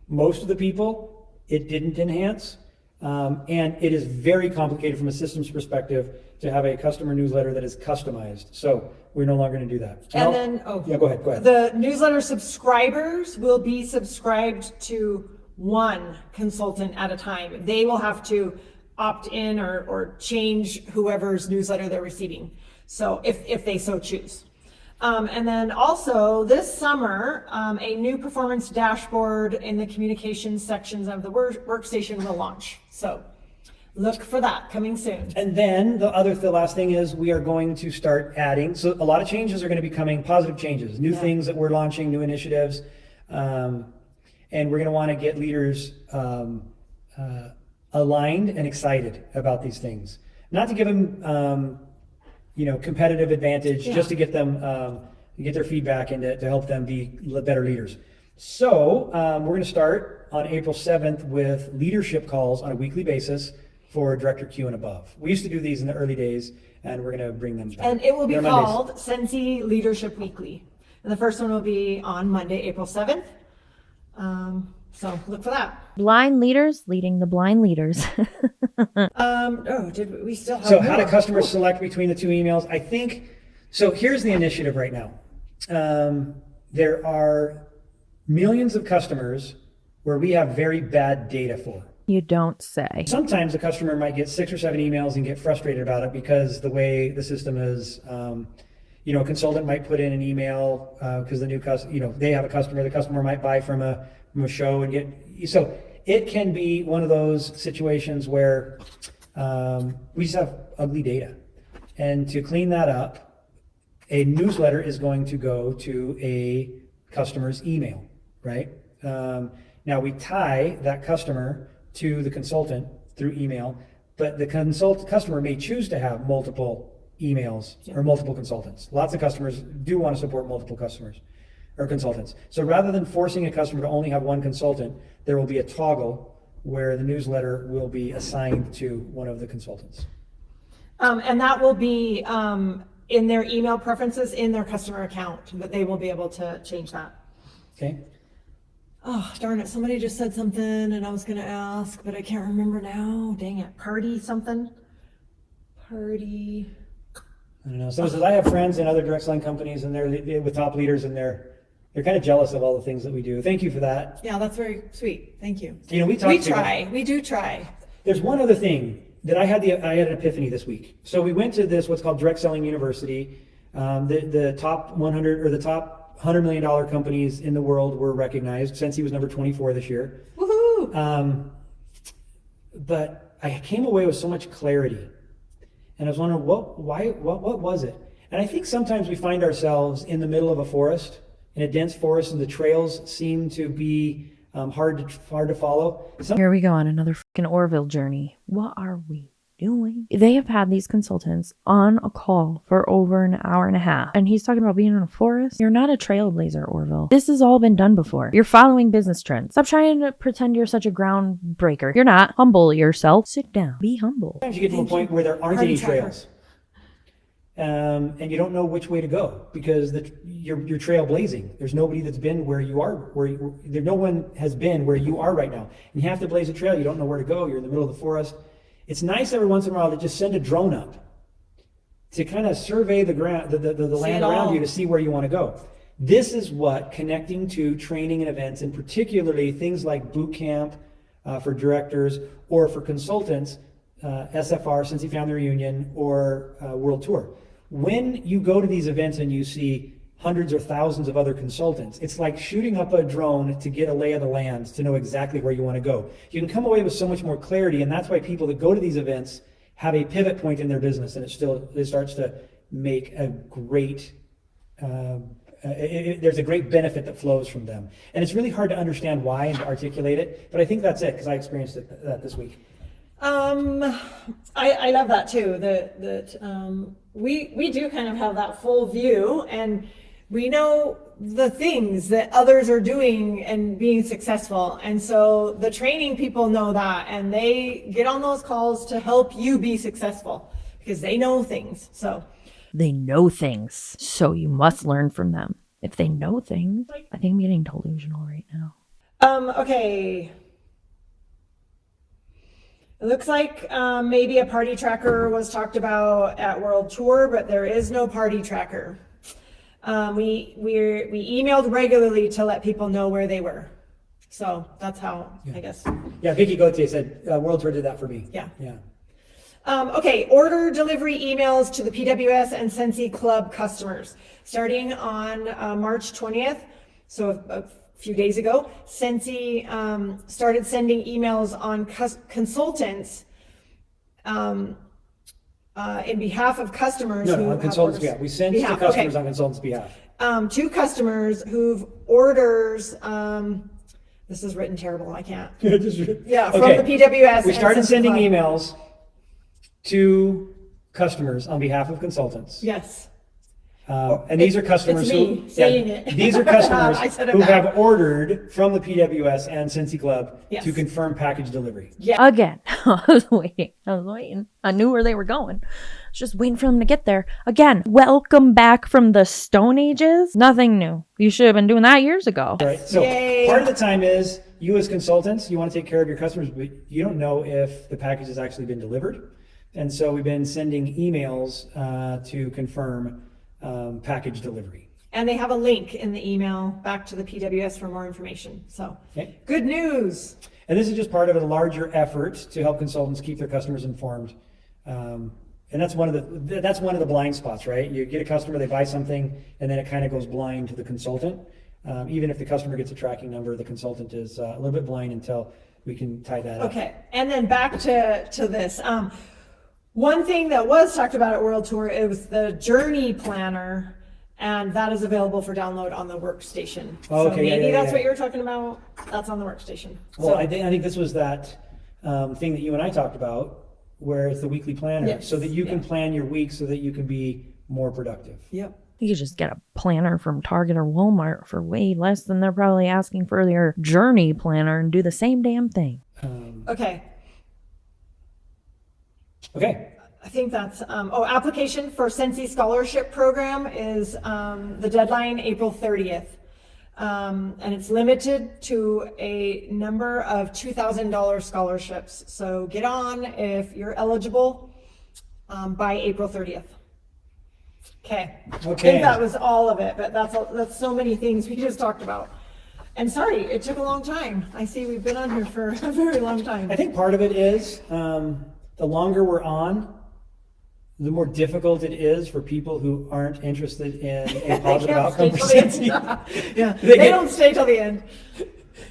Speaker 4: most of the people it didn't enhance. And it is very complicated from a systems perspective to have a customer newsletter that is customized. So we're no longer going to do that.
Speaker 5: And then,
Speaker 4: go ahead.
Speaker 5: The newsletter subscribers will be subscribed to one consultant at a time. They will have to opt in or change whoever's newsletter they're receiving. So if they so choose. And then also this summer, a new performance dashboard in the communications sections of the workstation will launch. So look for that coming soon.
Speaker 4: And then the last thing is we are going to start adding. So a lot of changes are going to be coming, positive changes, new things that we're launching, new initiatives. And we're going to want to get leaders aligned and excited about these things. Not to give them competitive advantage, just to get them, get their feedback and to help them be better leaders. So we're going to start on April 7th with leadership calls on a weekly basis for Director Q and above. We used to do these in the early days, and we're going to bring them back.
Speaker 5: And it will be called Scentsy Leadership Weekly. And the first one will be on Monday, April 7th. So look for that.
Speaker 1: Blind leaders leading the blind leaders.
Speaker 5: Did we still have
Speaker 4: So how do customers select between the two emails? I think, so here's the initiative right now. There are millions of customers where we have very bad data for.
Speaker 1: You don't say.
Speaker 4: Sometimes a customer might get 6 or 7 emails and get frustrated about it because the way the system is, a consultant might put in an email because the new customer, they have a customer, the customer might buy from a show and so it can be one of those situations where we just have ugly data. And to clean that up, a newsletter is going to go to a customer's email, right? Now we tie that customer to the consultant through email, but the customer may choose to have multiple emails or multiple consultants. Lots of customers do want to support multiple customers or consultants. So rather than forcing a customer to only have one consultant, there will be a toggle where the newsletter will be assigned to one of the consultants.
Speaker 5: And that will be in their email preferences in their customer account, but they will be able to change that.
Speaker 4: Okay.
Speaker 5: Oh, darn it. Somebody just said something and I was going to ask, but I can't remember now. Dang it. Party something? Party.
Speaker 4: I don't know. Someone says, I have friends in other direct selling companies and they're with top leaders and they're kind of jealous of all the things that we do. Thank you for that.
Speaker 5: Yeah, that's very sweet. Thank you.
Speaker 4: We
Speaker 5: try. We do try.
Speaker 4: There's one other thing that I had an epiphany this week. So we went to this, what's called Direct Selling University. The top 100 or the top $100 million companies in the world were recognized. Scentsy was number 24 this year.
Speaker 5: Woohoo!
Speaker 4: But I came away with so much clarity. And I was wondering, what was it? And I think sometimes we find ourselves in the middle of a forest, in a dense forest, and the trails seem to be hard to follow.
Speaker 1: Here we go on another freaking Orville journey. What are we doing? They have had these consultants on a call for over an hour and a half, and he's talking about being in a forest. You're not a trailblazer, Orville. This has all been done before. You're following business trends. Stop trying to pretend you're such a groundbreaker. You're not. Humble yourself. Sit down. Be humble.
Speaker 4: Sometimes you get to a point where there aren't any trails. And you don't know which way to go because you're trailblazing. There's nobody that's been where you are, no one has been where you are right now. And you have to blaze a trail. You don't know where to go. You're in the middle of the forest. It's nice every once in a while to just send a drone up to kind of survey the ground, the land around you to see where you want to go. This is what connecting to training and events, and particularly things like boot camp for directors or for consultants, SFR, Scentsy Family Reunion, or World Tour. when you go to these events and you see hundreds or thousands of other consultants, it's like shooting up a drone to get a lay of the land, to know exactly where you want to go. You can come away with so much more clarity, and that's why people that go to these events have a pivot point in their business, and it starts to make a great, there's a great benefit that flows from them. And it's really hard to understand why and to articulate it, but I think that's it, because I experienced that this week.
Speaker 5: I love that too, that we do kind of have that full view, and we know the things that others are doing and being successful. And so the training people know that, and they get on those calls to help you be successful because they know things. So
Speaker 1: They know things, so you must learn from them. If they know things, I think I'm getting delusional right now.
Speaker 5: Okay. It looks like maybe a party tracker was talked about at World Tour, but there is no party tracker. We emailed regularly to let people know where they were. So that's how, I guess.
Speaker 4: Yeah, Vicky Gauthier said World Tour did that for me.
Speaker 5: Yeah.
Speaker 4: Yeah.
Speaker 5: Okay, order delivery emails to the PWS and Scentsy Club customers. Starting on March 20th, so a few days ago, Scentsy started sending emails on consultants in behalf of customers.
Speaker 4: No, on consultants' behalf. We send to customers on consultants' behalf.
Speaker 5: To customers who've orders, this is written terrible, I can't. From the PWS.
Speaker 4: We started sending emails to customers on behalf of consultants.
Speaker 5: Yes.
Speaker 4: And these are customers
Speaker 5: These
Speaker 4: are customers who have ordered from the PWS and Scentsy Club to confirm package delivery.
Speaker 5: Yeah.
Speaker 1: Again, I was waiting. I knew where they were going. I was just waiting for them to get there. Again, welcome back from the Stone Ages. Nothing new. You should have been doing that years ago.
Speaker 4: Right. So part of the time is you as consultants, you want to take care of your customers, but you don't know if the package has actually been delivered. And so we've been sending emails to confirm package delivery.
Speaker 5: And they have a link in the email back to the PWS for more information. So good news.
Speaker 4: And this is just part of a larger effort to help consultants keep their customers informed. And that's one of the blind spots, right? You get a customer, they buy something, and then it kind of goes blind to the consultant. Even if the customer gets a tracking number, the consultant is a little bit blind until we can tie that up.
Speaker 5: Okay, and then back to this. One thing that was talked about at World Tour, it was the Journey Planner, and that is available for download on the workstation.
Speaker 4: Oh, okay,
Speaker 5: so maybe that's what you're talking about. That's on the workstation.
Speaker 4: Well,
Speaker 5: so,
Speaker 4: I think this was that thing that you and I talked about, where it's the weekly planner, so that you can plan your week so that you can be more productive.
Speaker 5: Yep.
Speaker 1: You could just get a planner from Target or Walmart for way less than they're probably asking for your Journey Planner and do the same damn thing.
Speaker 5: Okay.
Speaker 4: Okay.
Speaker 5: I think that's, application for Scentsy Scholarship Program is the deadline April 30th. And it's limited to a number of $2,000 scholarships. So get on if you're eligible by April 30th. Okay. I think that was all of it, but that's so many things we just talked about. And sorry, it took a long time. I see we've been on here for a very long time.
Speaker 4: I think part of it is the longer we're on, the more difficult it is for people who aren't interested in a positive outcome for Scentsy.
Speaker 5: They don't stay till the end.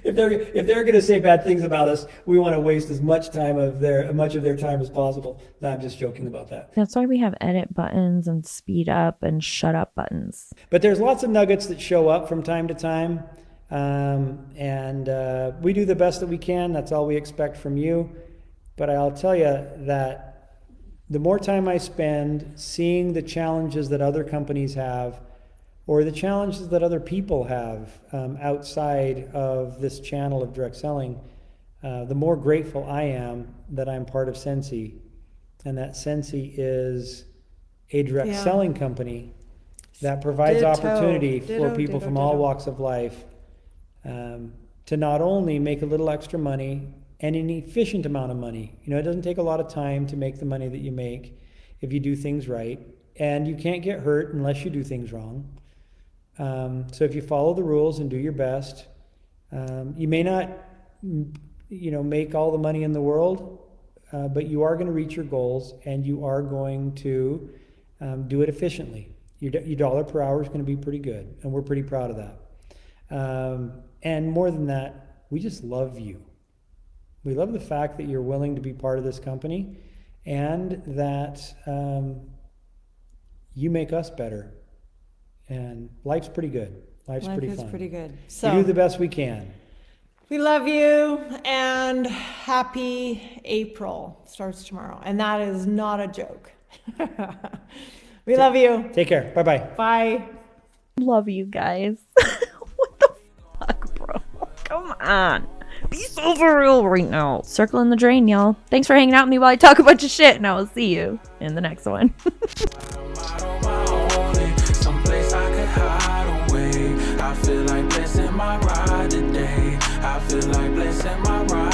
Speaker 4: If they're going to say bad things about us, we want to waste as much of their time as possible. No, I'm just joking about that.
Speaker 1: That's why we have edit buttons and speed up and shut up buttons.
Speaker 4: But there's lots of nuggets that show up from time to time. And we do the best that we can. That's all we expect from you. But I'll tell you that the more time I spend seeing the challenges that other companies have, or the challenges that other people have outside of this channel of direct selling, the more grateful I am that I'm part of Scentsy, and that Scentsy is a direct selling company that provides opportunity for people from all walks of life to not only make a little extra money and an efficient amount of money. You know, it doesn't take a lot of time to make the money that you make if you do things right, and you can't get hurt unless you do things wrong. So if you follow the rules and do your best, you may not, make all the money in the world, but you are going to reach your goals, and you are going to Do it efficiently. Your dollar per hour is going to be pretty good, and we're pretty proud of that. And more than that, we just love you. We love the fact that you're willing to be part of this company, and that you make us better. And life's pretty good. Life's pretty fun.
Speaker 5: Life is pretty good.
Speaker 4: We
Speaker 5: So
Speaker 4: do the best we can.
Speaker 5: we love you, and happy April starts tomorrow. And that is not a joke. We love you.
Speaker 4: Take care. Bye-bye.
Speaker 5: Bye.
Speaker 1: Love you guys. What the fuck, bro? Come on. Be so for real right now. Circle in the drain, y'all. Thanks for hanging out with me while I talk a bunch of shit, and I will see you in the next one.
Speaker 2: Someplace I could hide away. I feel like blessing my ride today. I feel like blessing my ride.